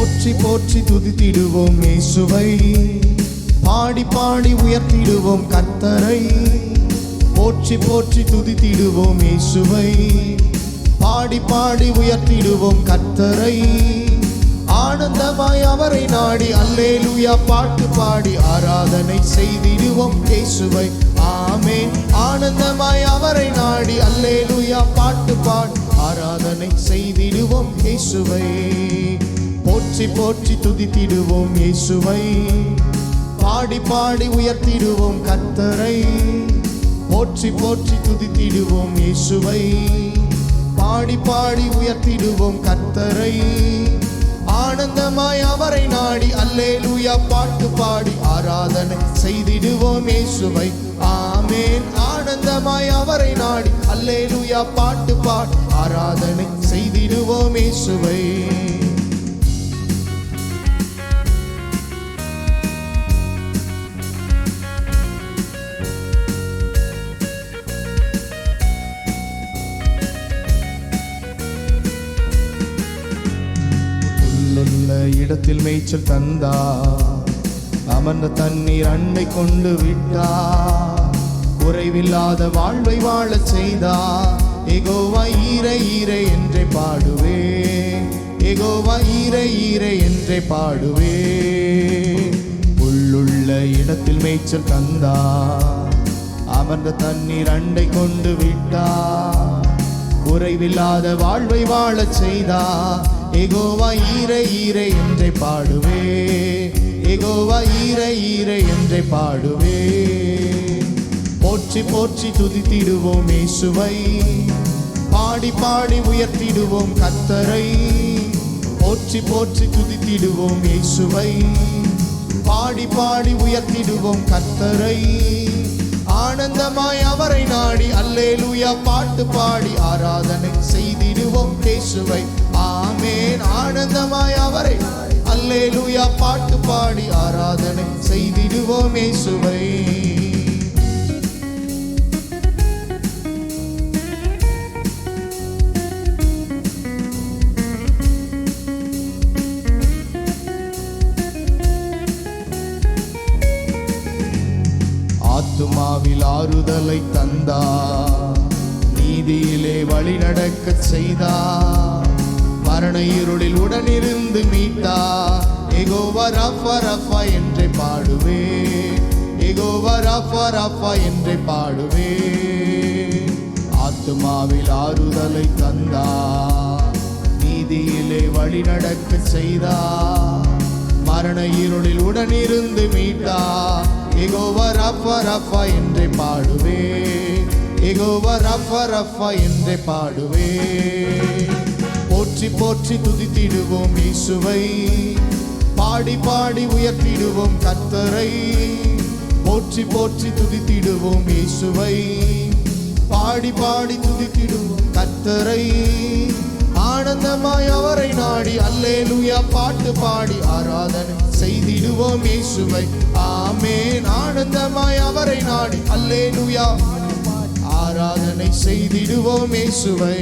போற்றி போற்றி துதித்திடுவோம் இயேசுவை, பாடி பாடி உயர்த்திடுவோம் கர்த்தரை. போற்றி போற்றி துதித்திடுவோம் இயேசுவை, பாடி பாடி உயர்த்திடுவோம் கர்த்தரை. ஆனந்தமாய் அவரை நாடி அல்லேலூயா பாட்டு பாடி ஆராதனை செய்திடுவோம் இயேசுவை. ஆமென். ஆனந்தமாய் அவரை நாடி அல்லேலூயா பாட்டு பாடி ஆராதனை செய்திடுவோம் இயேசுவை. போற்றி போற்றி துதித்திடுவோம் இயேசுவை, பாடி பாடி உயர்த்திடுவோம் கர்த்தரை. போற்றி போற்றி துதித்திடுவோம் இயேசுவை, பாடி பாடி உயர்த்திடுவோம் கர்த்தரை. ஆனந்தமாய் அவரை நாடி அல்லேலூயா பாட்டு பாடி ஆராதனை செய்திடுவோம் இயேசுவை. ஆமென். ஆனந்தமாய் அவரை நாடி அல்லேலூயா பாட்டு பாடி ஆராதனை செய்திடுவோம் இயேசுவை. இடத்தில் மேய்ச்சல் தந்தா, அமர்ந்த தண்ணீர் அண்டை கொண்டு விட்டா, குறைவில்லாத வாழ்வை வாழச் செய்தா. யெகோவா ஈரே ஈரே என்றே பாடுவே, யெகோவா ஈரே ஈரே என்றே பாடுவே. உள்ளுள்ள இடத்தில் மேய்ச்சல் தந்தா, அமர்ந்த தண்ணீர் அண்டை கொண்டு விட்டா, குறைவில்லாத வாழ்வை வாழச் செய்தா. யெகோவா ஈரே ஈரே என்றே பாடுவே, யெகோவா ஈரே ஈரே என்றே பாடுவே. போற்றி போற்றி துதித்திடுவோம் இயேசுவை, பாடி பாடி உயர்த்திடுவோம் கர்த்தரை. போற்றி போற்றி துதித்திடுவோம் இயேசுவை, பாடி பாடி உயர்த்திடுவோம் கர்த்தரை. ஆனந்தமாய் அவரை நாடி அல்லேலூயா பாட்டு பாடி ஆராதனை செய்திடுவோம் இயேசுவை. ஆமென். ஆனந்தமாய் அவரை அல்லேலூயா பாட்டு பாடி ஆராதனை செய்திடுவோம் இயேசுவை. ஆத்துமாவில் ஆறுதலை தந்தா, நீதியிலே வழி நடக்க செய்தா, மரண இருளில் உடனிருந்து மீட்டா. யெகோவா ரஃபா ரஃபா என்றே பாடுவே, யெகோவா ரஃபா ரஃபா என்றே பாடுவே. ஆத்துமாவில் ஆறுதலை தந்தார், நீதியிலே வழி நடக்க செய்தார், மரண இருளில் உடனிருந்து மீட்டார். யெகோவா ரஃபா ரஃபா என்றே பாடுவே, யெகோவா ரஃபா ரஃபா என்றே பாடுவே. போற்றி போற்றி துதித்திடுவோம் இயேசுவை, பாடி பாடி உயர்த்திடுவோம் கர்த்தரை. போற்றி போற்றி துதித்திடுவோம் இயேசுவை, பாடி பாடி துதித்திடுவோம் கர்த்தரை. ஆனந்தமாய் அவரை நாடி அல்லேலூயா பாட்டு பாடி ஆராதனை செய்திடுவோம் இயேசுவை. ஆமென். ஆனந்தமாய் அவரை நாடி அல்லேலூயா ஆராதனை செய்திடுவோம் இயேசுவை.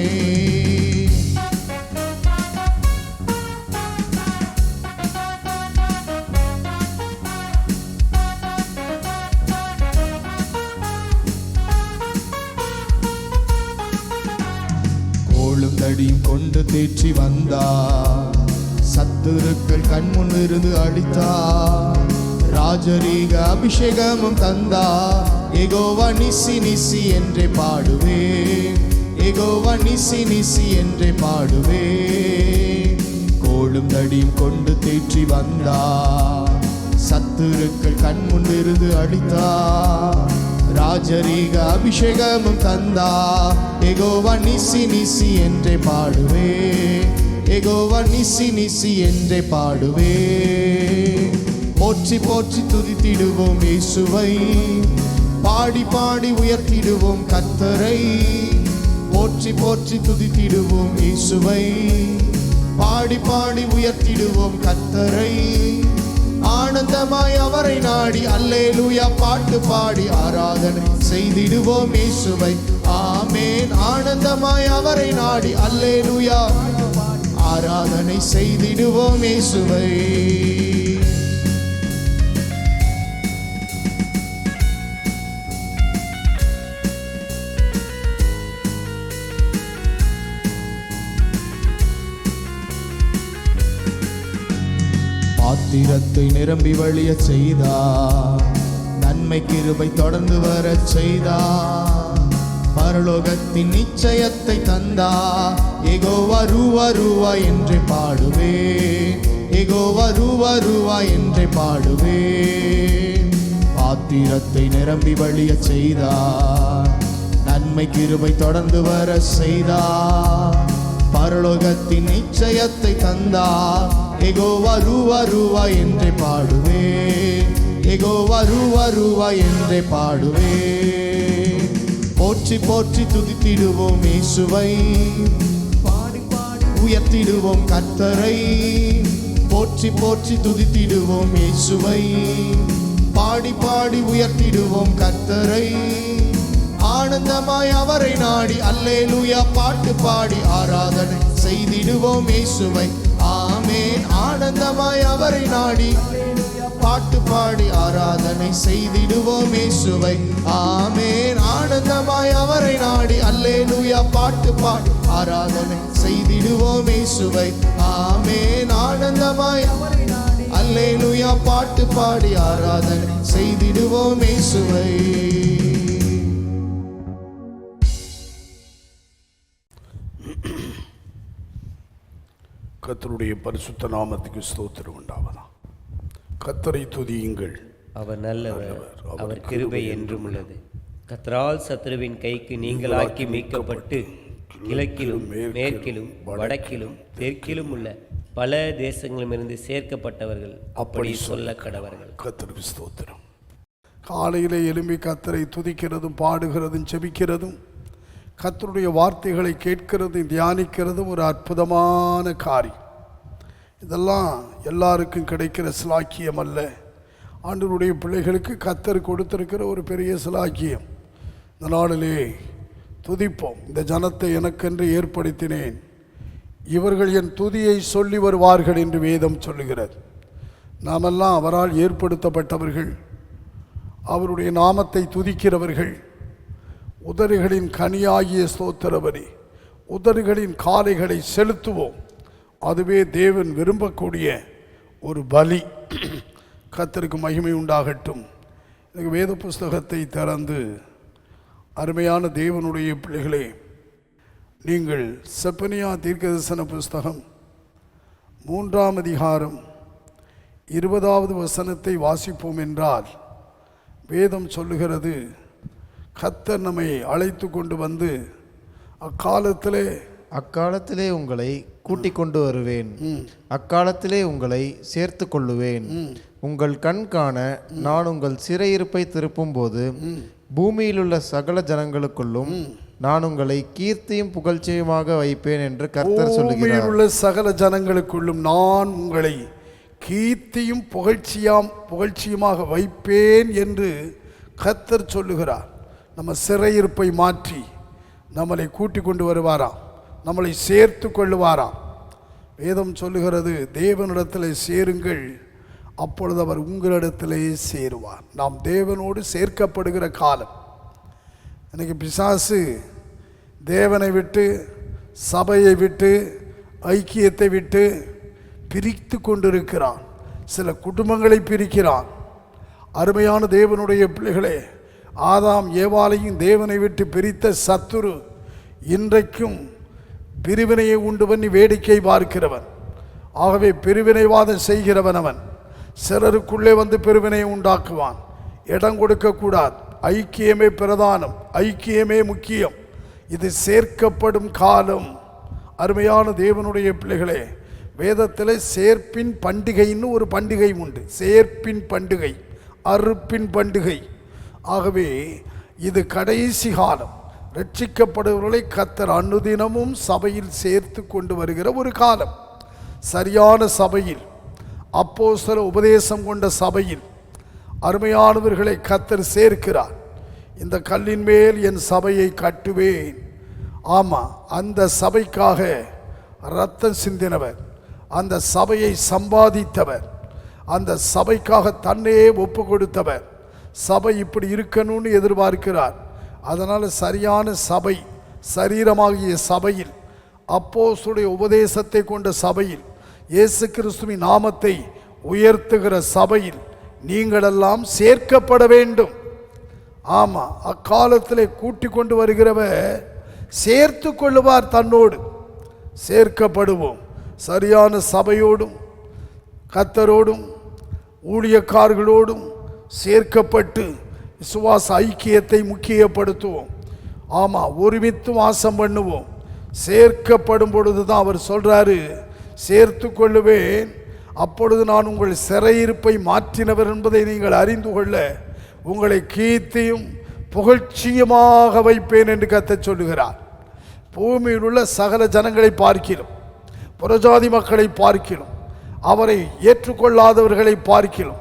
தடியும் கொண்டு தேற்றி வந்தார், சத்துருக்கள் கண்முன் இருந்து அடித்தார், ராஜரீக அபிஷேகமும் தந்தார். யெகோவா நிசி நிசி என்றே பாடுவே, யெகோவா நிசி நிசி என்றே பாடுவே. கோளும் தடியும் கொண்டு தேற்றி வந்தார், சத்துருக்கள் கண்முன் இருந்து அடித்தார், ராஜரீக அபிஷேகமும் தந்தா. யெகோவா நிசி நிசி என்றே பாடுவே, யெகோவா நிசி நிசி என்றே பாடுவே. போற்றி போற்றி துதித்திடுவோம் இயேசுவை, பாடி பாடி உயர்த்திடுவோம் கர்த்தரை. போற்றி போற்றி துதித்திடுவோம் இயேசுவை, பாடி பாடி உயர்த்திடுவோம் கர்த்தரை. ஆனந்தமாய் அவரை நாடி அல்லேலூயா பாட்டு பாடி ஆராதனை செய்திடுவோம் இயேசுவை. ஆமென். ஆனந்தமாய் அவரை நாடி அல்லேலூயா ஆராதனை செய்திடுவோம் இயேசுவை. பாத்திரத்தை நிரம்பி வழிய செய்தார், நன்மை கிருபை தொடர்ந்து வர செய்தார், பரலோகத்தின் நிச்சயத்தை தந்தார். யெகோவா ரூவா ரூவா என்றே பாடுவே, யெகோவா ரூவா ரூவா என்றே பாடுவே. பாத்திரத்தை நிரம்பி வழிய செய்தார், நன்மை கிருபை தொடர்ந்து வர செய்தார், பரலோகத்தின் நிச்சயத்தை தந்தார். யெகோவா ரூவா ரூவா என்றே பாடுவே, யெகோவா ரூவா ரூவா என்றே பாடுவே. போற்றி போற்றி துதித்திடுவோம் இயேசுவை, பாடி பாடி உயர்த்திடுவோம் கர்த்தரை. போற்றி போற்றி துதித்திடுவோம் இயேசுவை, பாடி பாடி உயர்த்திடுவோம் கர்த்தரை. ஆனந்தமாய் அவரை நாடி அல்லேலூயா பாட்டு பாடி ஆராதனை செய்திடுவோம் இயேசுவை. ஆமென். ஆனந்தமாய் அவரை நாடி பாட்டு பாடி ஆராதனை செய்திடுவோம் இயேசுவை. ஆமென். ஆனந்தமாய் அவரை நாடி அல்லேலூயா பாட்டு பாடி ஆராதனை செய்திடுவோம் இயேசுவை. ஆமென். ஆனந்தமாய் அவரை நாடி அல்லேலூயா பாட்டு பாடி ஆராதனை செய்திடுவோம் இயேசுவை. கர்த்தருடைய பரிசுத்த நாமத்துக்கு ஸ்தோத்திரம் உண்டாவதா. கர்த்தரை துதியுங்கள், அவர் நல்லவர், அவர் கிருபை என்றும் உள்ளது. கர்த்தரால் சத்துருவின் கைக்கு நீங்களாக்கி மீட்கப்பட்டு கிழக்கிலும் மேற்கிலும் வடக்கிலும் தெற்கிலும் உள்ள பல தேசங்களிலிருந்து சேர்க்கப்பட்டவர்கள் அப்படி சொல்ல கடவர்கள். கர்த்தருக்கு ஸ்தோத்திரம். காலையிலே எழும்பி கர்த்தரை துதிக்கிறதும் பாடுகிறதும் செபிக்கிறதும் கர்த்தருடைய வார்த்தைகளை கேட்கிறதும் தியானிக்கிறதும் ஒரு அற்புதமான காரியம். இதெல்லாம் எல்லாருக்கும் கிடைக்கிற சிலாக்கியம் அல்ல. ஆண்டவருடைய பிள்ளைகளுக்கு கர்த்தர் கொடுத்திருக்கிற ஒரு பெரிய சிலாக்கியம். இந்த நாளிலே துதிப்போம். இந்த ஜனத்தை எனக்கென்று ஏற்படுத்தினேன், இவர்கள் என் துதியை சொல்லி வருவார்கள் என்று வேதம் சொல்லுகிறது. நாமெல்லாம் அவரால் ஏற்படுத்தப்பட்டவர்கள், அவருடைய நாமத்தை துதிக்கிறவர்கள். உதடுகளின் கனியாகிய ஸ்தோத்திரபலி, உதடுகளின் காளைகளை செலுத்துவோம். அதுவே தேவன் விரும்பக்கூடிய ஒரு பலி. கர்த்தருக்கு மகிமை உண்டாகட்டும். எனக்கு வேத புஸ்தகத்தை திறந்து அருமையான தேவனுடைய பிள்ளைகளே, நீங்கள் செப்பனியா தீர்க்கதரிசன புஸ்தகம் 3ஆம் அதிகாரம் 20வது வசனத்தை வாசிப்போம் என்றால், வேதம் சொல்லுகிறது, கர்த்தர் நம்மை அழைத்து கொண்டு வந்து அக்காலத்திலே உங்களை கூட்டிக் கொண்டு வருவேன், அக்காலத்திலே உங்களை சேர்த்து கொள்ளுவேன், உங்கள் கண் காண நான் உங்கள் சிறையிருப்பை திருப்பும் போது பூமியிலுள்ள சகல ஜனங்களுக்குள்ளும் நான் உங்களை கீர்த்தியும் புகழ்ச்சியுமாக வைப்பேன் என்று கர்த்தர் சொல்லுகிறார். பூமியிலுள்ள சகல ஜனங்களுக்குள்ளும் நான் உங்களை கீர்த்தியும் புகழ்ச்சியுமாக வைப்பேன் என்று கர்த்தர் சொல்லுகிறார். நம்ம சிறையிருப்பை மாற்றி நம்மளை கூட்டிக் கொண்டு வருவாராம், நம்மளை சேர்த்து கொள்ளுவாராம். வேதம் சொல்லுகிறது, தேவனிடத்தில் சேருங்கள், அப்பொழுது அவர் உங்களிடத்திலே சேருவார். நாம் தேவனோடு சேர்க்கப்படுகிற காலம். இன்னைக்கு பிசாசு தேவனை விட்டு, சபையை விட்டு, ஐக்கியத்தை விட்டு பிரித்து கொண்டிருக்கிறான். சில குடும்பங்களை பிரிக்கிறான். அருமையான தேவனுடைய பிள்ளைகளே, ஆதாம் ஏவாளையும் தேவனை விட்டு பிரித்த சத்துரு இன்றைக்கும் பிரிவினையை உண்டு பண்ணி வேடிக்கை பார்க்கிறவன். ஆகவே பிரிவினைவாதம் செய்கிறவன் அவன். சிலருக்குள்ளே வந்து பிரிவினையை உண்டாக்குவான். இடம் கொடுக்கக்கூடாது. ஐக்கியமே பிரதானம், ஐக்கியமே முக்கியம். இது சேர்க்கப்படும் காலம். அருமையான தேவனுடைய பிள்ளைகளே, வேதத்தில் சேர்ப்பின் பண்டிகைன்னு ஒரு பண்டிகை உண்டு. சேர்ப்பின் பண்டிகை, அறுப்பின் பண்டிகை. ஆகவே இது கடைசி காலம். ரட்சிக்கப்படுபவர்களை கர்த்தர் அனுதினமும் சபையில் சேர்த்து கொண்டு வருகிற ஒரு காலம். சரியான சபையில், அப்போஸ்தல உபதேசம் கொண்ட சபையில் அருமையானவர்களை கர்த்தர் சேர்க்கிறார். இந்த கல்லின் மேல் என் சபையை கட்டுவேன். ஆமாம், அந்த சபைக்காக இரத்தம் சிந்தினவர், அந்த சபையை சம்பாதித்தவர், அந்த சபைக்காக தன்னையே ஒப்பு கொடுத்தவர். சபை இப்படி இருக்கணும்னு எதிர்பார்க்கிறார். அதனால் சரியான சபை, சரீரமாகிய சபையில், அப்போஸ்தலருடைய உபதேசத்தை கொண்ட சபையில், இயேசு கிறிஸ்துவின் நாமத்தை உயர்த்துகிற சபையில் நீங்களெல்லாம் சேர்க்கப்பட வேண்டும். ஆமாம், அக்காலத்தில் கூட்டிக் கொண்டு வருகிறவர் சேர்த்து கொள்ளுவார் தன்னோடு. சேர்க்கப்படுவோம். சரியான சபையோடும் கர்த்தரோடும் ஊழியக்காரர்களோடும் சேர்க்கப்பட்டு விசுவாச ஐக்கியத்தை முக்கியப்படுத்துவோம். ஆமாம், ஒருமித்து வாசம் பண்ணுவோம். சேர்க்கப்படும் பொழுது தான் அவர் சொல்கிறாரு, சேர்த்து கொள்ளுவேன், அப்பொழுது நான் உங்கள் சிறையிருப்பை மாற்றினவர் என்பதை நீங்கள் அறிந்து கொள்ள உங்களை கீர்த்தியும் புகழ்ச்சியுமாக வைப்பேன் என்று கர்த்தர் சொல்லுகிறார். பூமியில் உள்ள சகல ஜனங்களை பார்க்கிறோம், புறஜாதி மக்களை பார்க்கிறோம், அவரை ஏற்றுக்கொள்ளாதவர்களை பார்க்கிறோம்,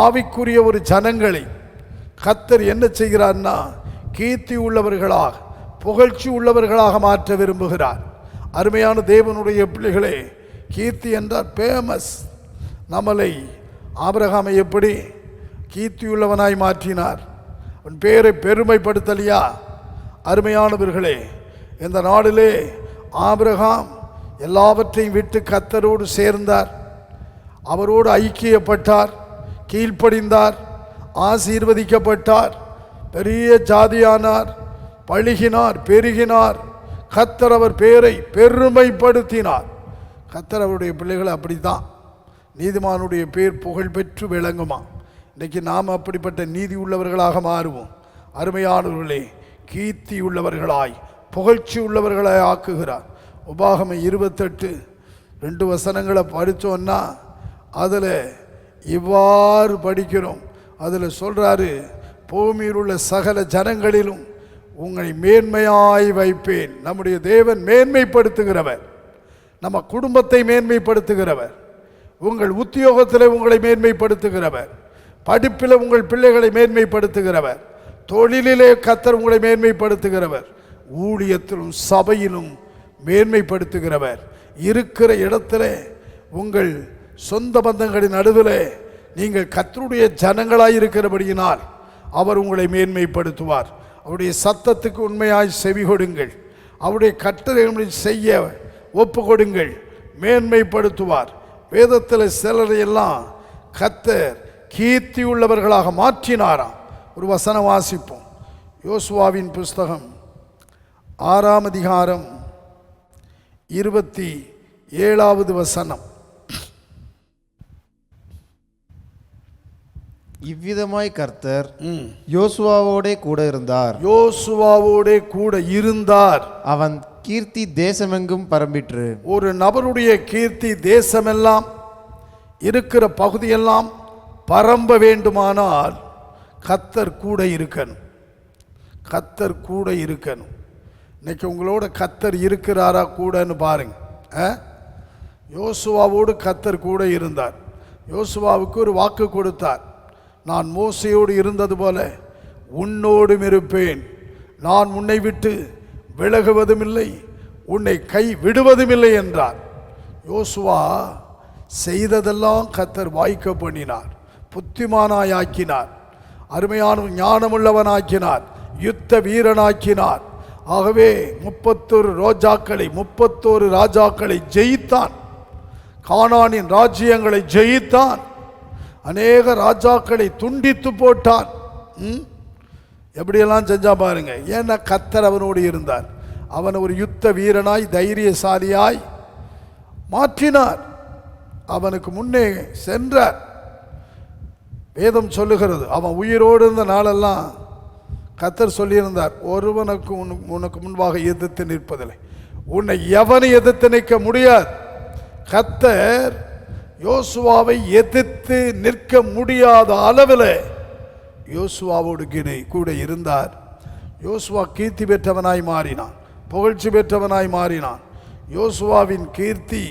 ஆவிக்குரிய ஒரு ஜனங்களை கர்த்தர் என்ன செய்கிறார்னா கீர்த்தி உள்ளவர்களாக, புகழ்ச்சி உள்ளவர்களாக மாற்ற விரும்புகிறார். அருமையான தேவனுடைய பிள்ளைகளே, கீர்த்தி என்றால் ஃபேமஸ். நம்மளை ஆபிரகாமை எப்படி கீர்த்தியுள்ளவனாய் மாற்றினார்? அவன் பேரை பெருமைப்படுத்தலையா? அருமையானவர்களே, இந்த நாளிலே ஆபிரகாம் எல்லாவற்றையும் விட்டு கர்த்தரோடு சேர்ந்தார், அவரோடு ஐக்கியப்பட்டார், கீழ்ப்படிந்தார், ஆசீர்வதிக்கப்பட்டார், பெரிய ஜாதியானார், பழுகினார், பெருகினார். கர்த்தர் அவர் பேரை பெருமைப்படுத்தினார். கர்த்தர் அவருடைய பிள்ளைகள் அப்படித்தான். நீதிமானுடைய பேர் புகழ் பெற்று விளங்குமா? இன்றைக்கு நாம் அப்படிப்பட்ட நீதி உள்ளவர்களாக மாறுவோம். அருமையானவர்களே, கீர்த்தி உள்ளவர்களாய், புகழ்ச்சி உள்ளவர்களாய் ஆக்குகிறார். உபாகமம் 28 வசனங்களை படித்தோன்னா அதில் இவ்வாறு படிக்கிறோம். அதில் சொல்கிறாரு, பூமியில் உள்ள சகல ஜனங்களிலும் உங்களை மேன்மையாய் வைப்பேன். நம்முடைய தேவன் மேன்மைப்படுத்துகிறவர், நம்ம குடும்பத்தை மேன்மைப்படுத்துகிறவர், உங்கள் உத்தியோகத்தில் உங்களை மேன்மைப்படுத்துகிறவர், படிப்பில் உங்கள் பிள்ளைகளை மேன்மைப்படுத்துகிறவர், தொழிலிலே கர்த்தர் உங்களை மேன்மைப்படுத்துகிறவர், ஊழியத்திலும் சபையிலும் மேன்மைப்படுத்துகிறவர், இருக்கிற இடத்துல உங்கள் சொந்த பந்தங்களின் நடுவில் நீங்கள் கர்த்தருடைய ஜனங்களாய் இருக்கிறபடியினால் அவர் உங்களை மேன்மைப்படுத்துவார். அவருடைய சத்தத்துக்கு உண்மையாய் செவி கொடுங்கள், அவருடைய கட்டளைகளை செய்ய ஒப்பு கொடுங்கள், மேன்மைப்படுத்துவார். வேதத்தில் சிலரையெல்லாம் கர்த்தர் கீர்த்தி உள்ளவர்களாக மாற்றினாராம். ஒரு வசனம் வாசிப்போம். யோசுவாவின் புஸ்தகம் 6ஆம் அதிகாரம் 27வது வசனம். இவ்விதமாய் கர்த்தர் யோசுவாவோடே கூட இருந்தார். யோசுவாவோடே கூட இருந்தார். அவன் கீர்த்தி தேசமெங்கும் பரம்பிற்று. ஒரு நபருடைய கீர்த்தி தேசமெல்லாம் இருக்கிற பகுதியெல்லாம் பரம்ப வேண்டுமானால் கர்த்தர் கூட இருக்கணும். கர்த்தர் கூட இருக்கணும். இன்னைக்கு உங்களோட கர்த்தர் இருக்கிறாரா கூடன்னு பாருங்க. யோசுவாவோடு கர்த்தர் கூட இருந்தார். யோசுவாவுக்கு ஒரு வாக்கு கொடுத்தார். நான் மோசையோடு இருந்தது போல உன்னோடும் இருப்பேன். நான் உன்னை விட்டு விலகுவதும் இல்லை, உன்னை கை விடுவதும் இல்லை என்றார். யோசுவா செய்ததெல்லாம் கர்த்தர் வாய்க்க பண்ணினார். புத்திமானாயாக்கினார். அருமையான ஞானமுள்ளவனாக்கினார். யுத்த வீரனாக்கினார். ஆகவே 31 ராஜாக்களை ஜெயித்தான். கானானின் ராஜ்யங்களை ஜெயித்தான். அநேக ராஜாக்களை துண்டித்து போட்டான். எப்படியெல்லாம் செஞ்சா பாருங்க. ஏன்னா கர்த்தர் அவனோடு இருந்தார். அவன் ஒரு யுத்த வீரனாய் தைரியசாலியாய் மாற்றினார். அவனுக்கு முன்னே சென்றார். வேதம் சொல்லுகிறது, அவன் உயிரோடு இருந்த நாளெல்லாம் கர்த்தர் சொல்லியிருந்தார், ஒருவனுக்கு உனக்கு முன்பாக எதிர்த்து நிற்பதில்லை, உன்னை எவனை எதிர்த்து நிற்க முடியாது. கர்த்தர் யோசுவாவை எதிர்த்து நிற்க முடியாத அளவில் யோசுவாவோடு கூட இருந்தார். யோசுவா கீர்த்தி பெற்றவனாய் மாறினான். புகழ்ச்சி பெற்றவனாய் மாறினான். யோசுவாவின் கீர்த்தி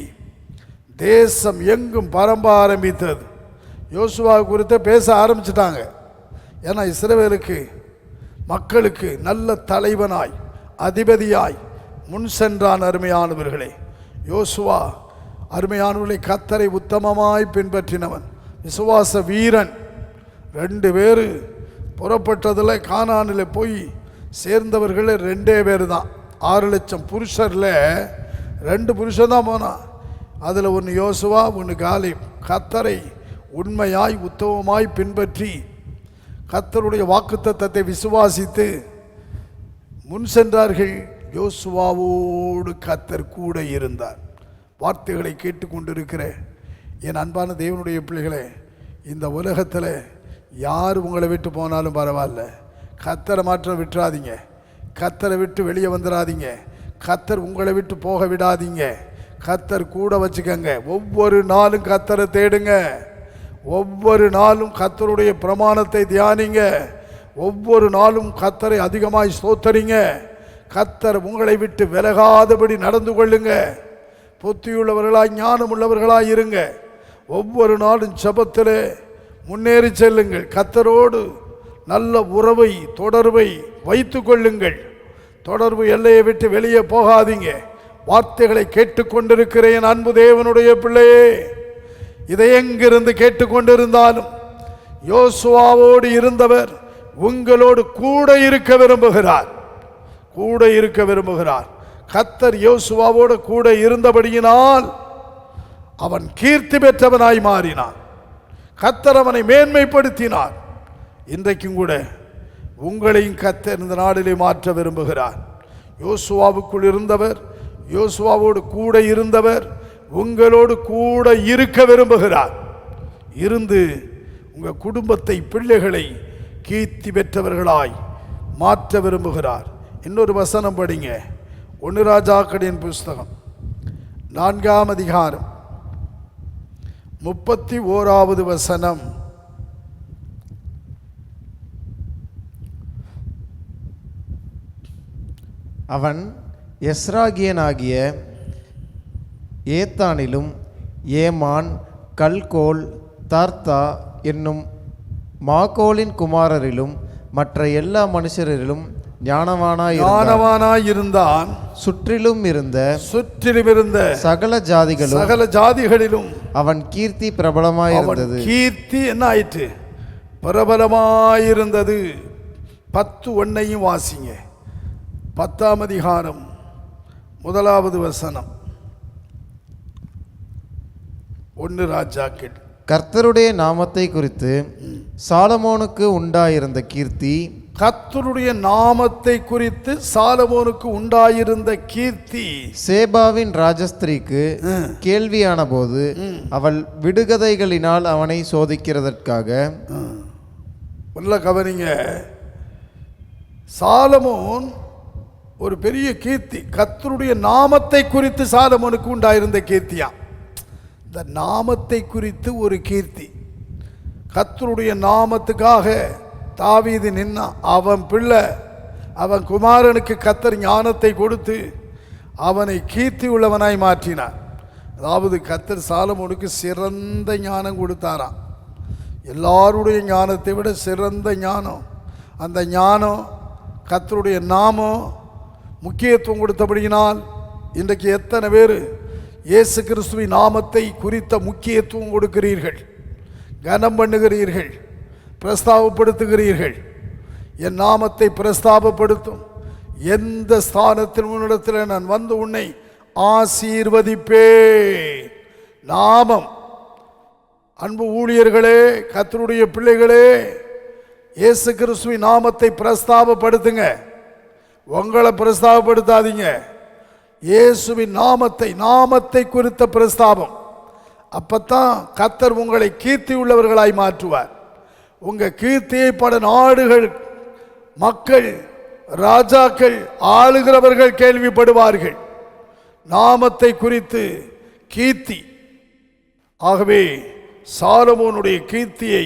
தேசம் எங்கும் பரம்ப ஆரம்பித்தது. யோசுவா குறித்து பேச ஆரம்பிச்சிட்டாங்க. ஏன்னா இஸ்ரவேலுக்கு மக்களுக்கு நல்ல தலைவனாய் அதிபதியாய் முன் சென்றான். அருமையானவர்களே, யோசுவா அருமையானவர்களை கர்த்தரை உத்தமமாய் பின்பற்றினவன், விசுவாச வீரன். 2 பேர் புறப்பட்டதில் கானானில் போய் சேர்ந்தவர்கள் 2 பேர் தான். 6 லட்சம் புருஷரில் 2 புருஷன் தான் போனான். அதில் ஒன்று யோசுவா, ஒன்று காலேப். கர்த்தரை உண்மையாய் உத்தமமாய் பின்பற்றி கர்த்தருடைய வாக்குத்தத்தத்தை விசுவாசித்து முன் சென்றார்கள். யோசுவாவோடு கர்த்தர் கூட இருந்தார். வார்த்தைகளை கேட்டுக்கொண்டிருக்கிற என் அன்பான தேவனுடைய பிள்ளைகளே, இந்த உலகத்தில் யார் உங்களை விட்டு போனாலும் பரவாயில்ல, கர்த்தரை மாற்றம் விட்டுறாதீங்க. கர்த்தரை விட்டு வெளியே வந்துடாதீங்க. கர்த்தர் உங்களை விட்டு போக விடாதீங்க. கர்த்தர் கூட வச்சுக்கங்க. ஒவ்வொரு நாளும் கர்த்தரை தேடுங்க. ஒவ்வொரு நாளும் கர்த்தருடைய பிரமாணத்தை தியானிங்க. ஒவ்வொரு நாளும் கர்த்தரை அதிகமாய் ஸ்தோத்தரிங்க. கர்த்தர் உங்களை விட்டு விலகாதபடி நடந்து கொள்ளுங்க. புத்தியுள்ளவர்களாய் ஞானம் உள்ளவர்களாய் இருங்க. ஒவ்வொரு நாளும் ஜெபத்திலே முன்னேறி செல்லுங்கள். கர்த்தரோடு நல்ல உறவை தொடர்பை வைத்து கொள்ளுங்கள். தொடர்பு எல்லையை விட்டு வெளியே போகாதீங்க. வார்த்தைகளை கேட்டுக்கொண்டிருக்கிற என் அன்பு தேவனுடைய பிள்ளையே, இதை எங்கிருந்து கேட்டுக்கொண்டிருந்தாலும் யோசுவாவோடு இருந்தவர் உங்களோடு கூட இருக்க விரும்புகிறார். கூட இருக்க விரும்புகிறார். கர்த்தர் யோசுவாவோடு கூட இருந்தபடியினால் அவன் கீர்த்தி பெற்றவனாய் மாறினான். கர்த்தர் அவனை மேன்மைப்படுத்தினார். இன்றைக்கும் கூட உங்களையும் கர்த்தர் இந்த நாளிலே மாற்ற விரும்புகிறார். யோசுவாவுக்குள் இருந்தவர், யோசுவாவோடு கூட இருந்தவர் உங்களோடு கூட இருக்க விரும்புகிறார். இருந்து உங்கள் குடும்பத்தை, பிள்ளைகளை கீர்த்தி பெற்றவர்களாய் மாற்ற விரும்புகிறார். இன்னொரு வசனம் படிங்க. 1 ராஜாக்களின் புஸ்தகம் 4ஆம் அதிகாரம் 31வது வசனம். அவன் எஸ்ராகியனாகிய ஏத்தானிலும் ஏமான், கல்கோல், தர்த்தா என்னும் மாகோலின் குமாரரிலும் மற்ற எல்லா மனுஷரிலும் ஞானவானாயிருந்தான். சுற்றிலும் இருந்த சகல ஜாதிகளிலும் அவன் கீர்த்தி பிரபலமாயிருந்தது. கீர்த்தி என்ன ஆயிற்று? பிரபலமாயிருந்தது. 10:1 வாசிங்க. 10ஆம் அதிகாரம் 1வது வசனம். 1 ராஜாக்கள். கர்த்தருடைய நாமத்தை குறித்து சாலமோனுக்கு உண்டாயிருந்த கீர்த்தி கர்த்தருடைய நாமத்தை குறித்து சாலமோனுக்கு உண்டாயிருந்த கீர்த்தி சேபாவின் ராஜஸ்திரிக்கு கேள்வியான போது அவள் விடுகதைகளினால் அவனை சோதிக்கிறதற்காக. உள்ள கவனிங்க, சாலமோன் ஒரு பெரிய கீர்த்தி. கர்த்தருடைய நாமத்தை குறித்து சாலமோனுக்கு உண்டாயிருந்த கீர்த்தியா. இந்த நாமத்தை குறித்து ஒரு கீர்த்தி. கர்த்தருடைய நாமத்துக்காக தாவீது நின்னான். அவன் பிள்ளை, அவன் குமாரனுக்கு கர்த்தர் ஞானத்தை கொடுத்து அவனை கீர்த்தி உள்ளவனாய் மாற்றினார். அதாவது கர்த்தர் சாலமோனுக்கு சிறந்த ஞானம் கொடுத்தாராம். எல்லாருடைய ஞானத்தை விட சிறந்த ஞானம். அந்த ஞானம் கர்த்தருடைய நாமம் முக்கியத்துவம் கொடுத்தபடியினால் இன்றைக்கு எத்தனை பேர் இயேசு கிறிஸ்துவின் நாமத்தை குறித்த முக்கியத்துவம் கொடுக்கிறீர்கள், கனம் பண்ணுகிறீர்கள், பிரஸ்தாபப்படுத்துகிறீர்கள். என் நாமத்தை பிரஸ்தாபப்படுத்தும் எந்த ஸ்தானத்தில் உன்னிடத்தில் நான் வந்து உன்னை ஆசீர்வதிப்பேன். நாமம். அன்பு ஊழியர்களே, கர்த்தருடைய பிள்ளைகளே, இயேசு கிறிஸ்துவின் நாமத்தை பிரஸ்தாபப்படுத்துங்க. உங்களை பிரஸ்தாபப்படுத்தாதீங்க. இயேசுவின் நாமத்தை குறித்த பிரஸ்தாபம். அப்பத்தான் கர்த்தர் உங்களை கீர்த்தி உள்ளவர்களாய் மாற்றுவார். உங்க கீர்த்தியை பல நாடுகள், மக்கள், ராஜாக்கள், ஆளுகிறவர்கள் கேள்விப்படுவார்கள். நாமத்தை குறித்து கீர்த்தி. ஆகவே சாலமோனுடைய கீர்த்தியை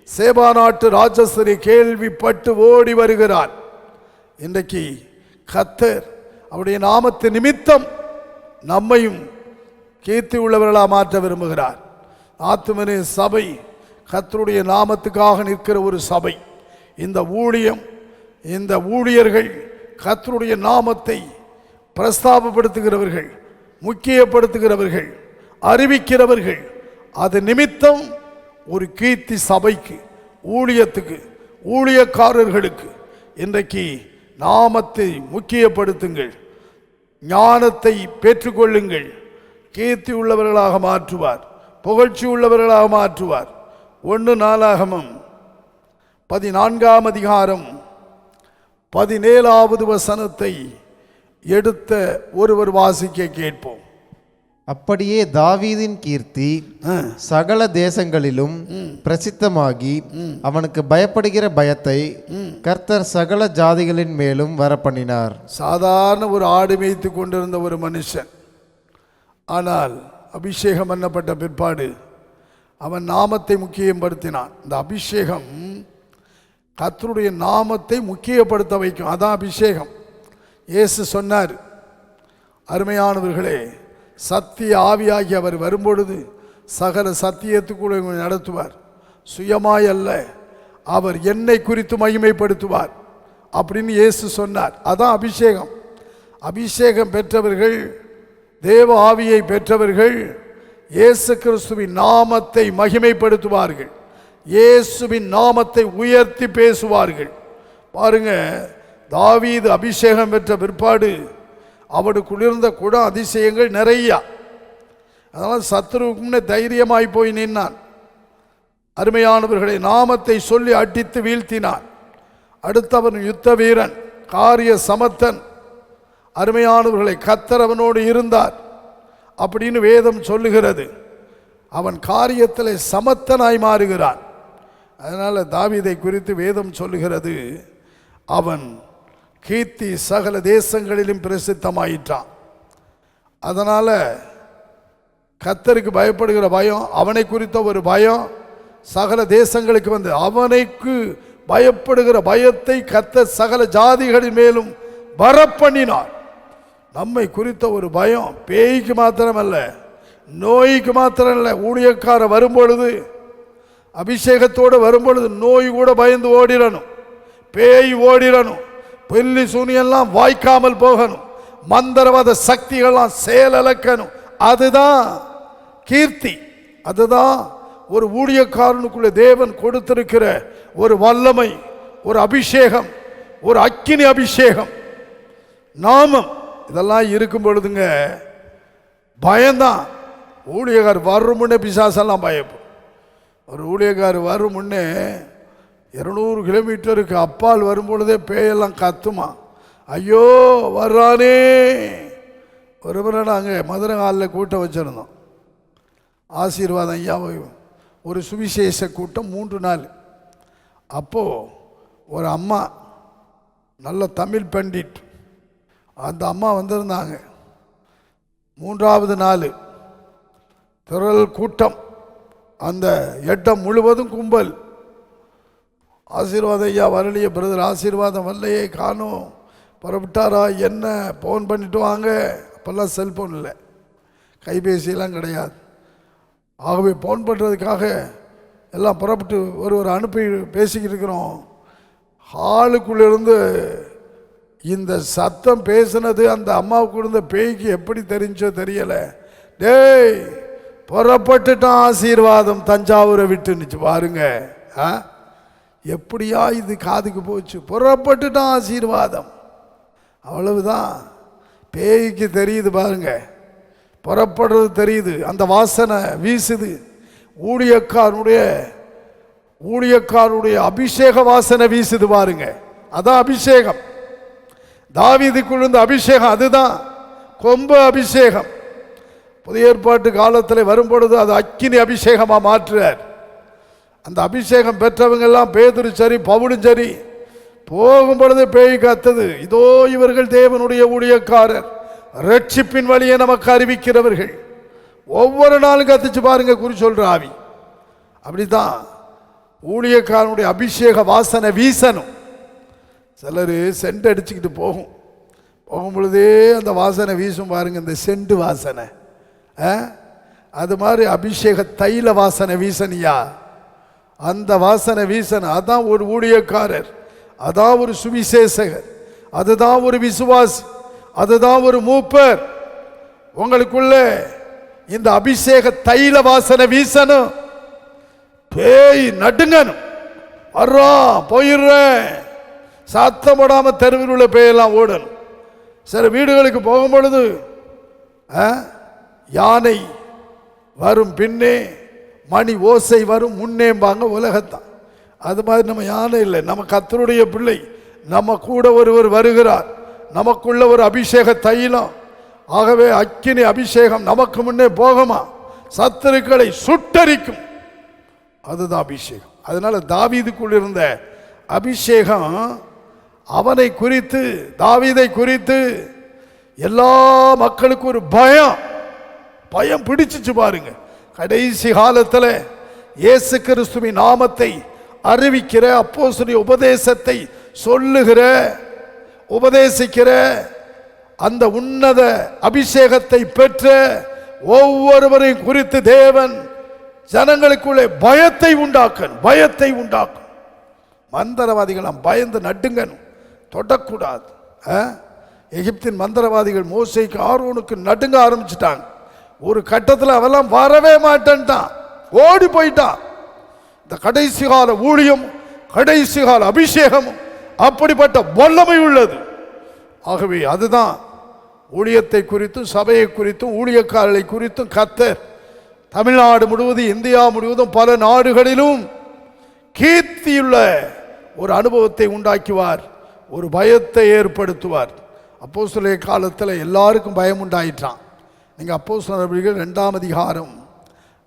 சேபா நாட்டு ராஜஸ்திரி கேள்விப்பட்டு ஓடி வருகிறார். இன்றைக்கு கர்த்தர் அவருடைய நாமத்து நிமித்தம் நம்மையும் கீர்த்தி உள்ளவர்களாக மாற்ற விரும்புகிறார். ஆத்துமனே சபை கர்த்தருடைய நாமத்துக்காக நிற்கிற ஒரு சபை. இந்த ஊழியம், இந்த ஊழியர்கள் கர்த்தருடைய நாமத்தை பிரஸ்தாபப்படுத்துகிறவர்கள், முக்கியப்படுத்துகிறவர்கள், அறிவிக்கிறவர்கள். அது நிமித்தம் ஒரு கீர்த்தி சபைக்கு, ஊழியத்துக்கு, ஊழியக்காரர்களுக்கு. இன்றைக்கு நாமத்தை முக்கியப்படுத்துங்கள், ஞானத்தை பெற்றுக்கொள்ளுங்கள். கீர்த்தி உள்ளவர்களாக மாற்றுவார், புகழ்ச்சி உள்ளவர்களாக மாற்றுவார். 1 நாளாகமம் 14ஆம் அதிகாரம் 17வது வசனத்தை எடுத்த ஒருவர் வாசிக்க கேட்போம். அப்படியே தாவீதின் கீர்த்தி சகல தேசங்களிலும் பிரசித்தமாகி அவனுக்கு பயப்படுகிற பயத்தை கர்த்தர் சகல ஜாதிகளின் மேலும் வரப்பண்ணினார். சாதாரண ஒரு ஆடு மேய்த்து கொண்டிருந்த ஒரு மனுஷன், ஆனால் அபிஷேகம் பண்ணப்பட்ட பிற்பாடு அவன் நாமத்தை முக்கியப்படுத்தினான். இந்த அபிஷேகம் கர்த்தருடைய நாமத்தை முக்கியப்படுத்த வைக்கும். அதான் அபிஷேகம். இயேசு சொன்னார், அருமையானவர்களே, சத்திய ஆவியாகி அவர் வரும்பொழுது சகல சத்தியத்துக்குள்ள நடத்துவார். சுயமாய் அல்ல, அவர் என்னை குறித்து மகிமைப்படுத்துவார் அப்படின்னு இயேசு சொன்னார். அதான் அபிஷேகம். அபிஷேகம் பெற்றவர்கள், தேவ ஆவியை பெற்றவர்கள் இயேசு கிறிஸ்துவின் நாமத்தை மகிமைப்படுத்துவார்கள். இயேசுவின் நாமத்தை உயர்த்தி பேசுவார்கள். பாருங்க, தாவீது அபிஷேகம் பெற்ற பிற்பாடு அவனுக்குள்ளிருந்த கூட அதிசயங்கள் நிறையா. அதனால் சத்துருவுக்கு முன்னே தைரியமாய் போய் நின்னான். அருமையானவர்களை நாமத்தை சொல்லி அடித்து வீழ்த்தினான். அடுத்தவன் யுத்த வீரன், காரிய சமத்தன். அருமையானவர்களை கர்த்தர் அவனோடு இருந்தார் அப்படின்னு வேதம் சொல்லுகிறது. அவன் காரியத்தில் சமத்தனாய் மாறுகிறான். அதனால் தாவீதை குறித்து வேதம் சொல்லுகிறது, அவன் கீர்த்தி சகல தேசங்களிலும் பிரசித்தமாயிற்றான். அதனால் கர்த்தருக்கு பயப்படுகிற பயம், அவனை குறித்த ஒரு பயம் சகல தேசங்களுக்கு வந்து, அவனைக்கு பயப்படுகிற பயத்தை கர்த்தர் சகல ஜாதிகளின் மேலும் வரப்பண்ணினார். நம்மை குறித்த ஒரு பயம் பேய்க்கு மாத்திரமல்ல, நோய்க்கு மாத்திரம் இல்லை. ஊழியக்கார வரும்பொழுது, அபிஷேகத்தோடு வரும்பொழுது நோய் கூட பயந்து ஓடிடணும், பேய் ஓடிடணும், பில்லி சூனியெல்லாம் வாய்க்காமல் போகணும், மந்திரவாத சக்திகள்லாம் செயலக்கணும். அதுதான் கீர்த்தி. அதுதான் ஒரு ஊழியக்காரனுக்குள்ள தேவன் கொடுத்திருக்கிற ஒரு வல்லமை, ஒரு அபிஷேகம், ஒரு அக்கினி அபிஷேகம், நாமம். இதெல்லாம் இருக்கும் பொழுதுங்க பயம்தான். ஊழியக்கார் வரும் முன்னே பிசாசெல்லாம் பயப்படும். ஒரு ஊழியக்கார் வரும் முன்னே 200 கிலோமீட்டருக்கு அப்பால் வரும்பொழுதே பேயெல்லாம் கத்துமா, ஐயோ வர்றானே. ஒரு முறை நாங்கள் மதுரை ஹாலில் கூட்டம் வச்சுருந்தோம். ஆசீர்வாதம் ஐயா ஒரு சுவிசேஷ கூட்டம் 3 நாள். அப்போது ஒரு அம்மா நல்ல தமிழ் பண்டிட், அந்த அம்மா வந்திருந்தாங்க. 3வது நாள் திரள் கூட்டம், அந்த இடம் முழுவதும் கும்பல். ஆசீர்வாதம் ஐயா வரலையே பிரதர், ஆசீர்வாதம் வரலையே காணோம், புறப்பட்டாரா என்ன, ஃபோன் பண்ணிட்டு வாங்க. அப்போல்லாம் செல்ஃபோன் இல்லை, கைபேசியெல்லாம் கிடையாது. ஆகவே ஃபோன் பண்ணுறதுக்காக எல்லாம் புறப்பட்டு ஒரு அனுப்பி பேசிக்கிட்டு இருக்கிறோம். ஹாலுக்குள்ளேருந்து இந்த சத்தம் பேசுனது அந்த அம்மாவுக்கு இருந்த பேய்க்கு எப்படி தெரிஞ்சோ தெரியலை. டேய் புறப்பட்டுட்டான் ஆசீர்வாதம் தஞ்சாவூரை விட்டுனுச்சு பாருங்க. எப்படியா இது காதுக்கு போச்சு, புறப்பட்டுட்டான் ஆசீர்வாதம். அவ்வளவுதான், பேய்க்கு தெரியுது பாருங்க, புறப்படுறது தெரியுது, அந்த வாசனை வீசுது. ஊழியக்காரனுடைய அபிஷேக வாசனை வீசுது பாருங்க, அதான் அபிஷேகம். தாவீதுக்குள்ள இருந்த அபிஷேகம் அதுதான், கொம்பு அபிஷேகம். புதிய ஏற்பாட்டு காலத்தில் வரும்பொழுது அது அக்கினி அபிஷேகமாக மாற்றுறார். அந்த அபிஷேகம் பெற்றவங்க எல்லாம் பேதுரு சரி பவுலும் சரி போகும் பொழுது பேய் காத்தது, இதோ இவர்கள் தேவனுடைய ஊழியக்காரர், ரட்சிப்பின் வழியை நமக்கு அறிவிக்கிறவர்கள். ஒவ்வொரு நாளும் கத்துச்சு பாருங்க குறி சொல்ற ஆவி. அப்படித்தான் ஊழியக்காரனுடைய அபிஷேக வாசனை வீசணும். சிலர் சென்ட் அடிச்சுக்கிட்டு போகும் பொழுதே அந்த வாசனை வீசும் பாருங்க, இந்த செண்டு வாசனை. அது மாதிரி அபிஷேக தைல வாசனை வீசனியா, அந்த வாசனை வீசணும். அதான் ஒரு ஊழியக்காரர், அதான் ஒரு சுவிசேஷகர், அதுதான் ஒரு விசுவாசி, அதுதான் ஒரு மூப்பர். உங்களுக்குள்ள இந்த அபிஷேக தைல வாசனை வீசணும். பேய் நடுங்கணும், வர்றான் போயிடுறேன், சத்தம் போடாம தெருவில் உள்ள பேயெல்லாம் ஓடணும். சில வீடுகளுக்கு போகும் பொழுது யானை வரும் பின்னே, மணி ஓசை வரும் முன்னேம்பாங்க உலகத்தான். அது மாதிரி நம்ம யானை இல்லை, நம்ம கர்த்தருடைய பிள்ளை, நம்ம கூட ஒருவர் வருகிறார், நமக்குள்ள ஒரு அபிஷேக தைலம். ஆகவே அக்கினி அபிஷேகம் நமக்கு முன்னே போகுமா, சத்துருக்களை சுட்டரிக்கும், அதுதான் அபிஷேகம். அதனால தாவீதுக்குள் இருந்த அபிஷேகம் அவனை குறித்து, தாவீதை குறித்து எல்லா மக்களுக்கும் ஒரு பயம் பிடிச்சிச்சு பாருங்க. கடைசி காலத்தில் இயேசு கிறிஸ்துவின் நாமத்தை அறிவிக்கிற, அப்போஸ்தலருடைய உபதேசத்தை சொல்லுகிற, உபதேசிக்கிற அந்த உன்னத அபிஷேகத்தை பெற்ற ஒவ்வொருவரையும் குறித்து தேவன் ஜனங்களுக்குள்ளே பயத்தை உண்டாக்கும். மந்திரவாதிகளாம் பயந்து நடுங்கணும், தொடக்கூடாது. எகிப்தின் மந்திரவாதிகள் மோசேக்கு ஆரோனுக்கு நடுங்க ஆரம்பிச்சுட்டாங்க. ஒரு கட்டத்தில் அவெல்லாம் வரவே மாட்டேன்ட்டான், ஓடி போயிட்டான். இந்த கடைசி கால ஊழியம், கடைசி கால அபிஷேகமும் அப்படிப்பட்ட வல்லமை உள்ளது. ஆகவே அதுதான் ஊழியத்தை குறித்தும் சபையை குறித்தும் ஊழியக்காரர்களை குறித்தும் கர்த்தர் தமிழ்நாடு முழுவதும் இந்தியா முழுவதும் பல நாடுகளிலும் கீர்த்தியுள்ள ஒரு அனுபவத்தை உண்டாக்குவார், ஒரு பயத்தை ஏற்படுத்துவார். அப்போஸ்தலர் காலத்தில் எல்லாருக்கும் பயம் உண்டாயிற்றான். நீங்கள் அப்போஸ்தலர் 2ஆம் அதிகாரம்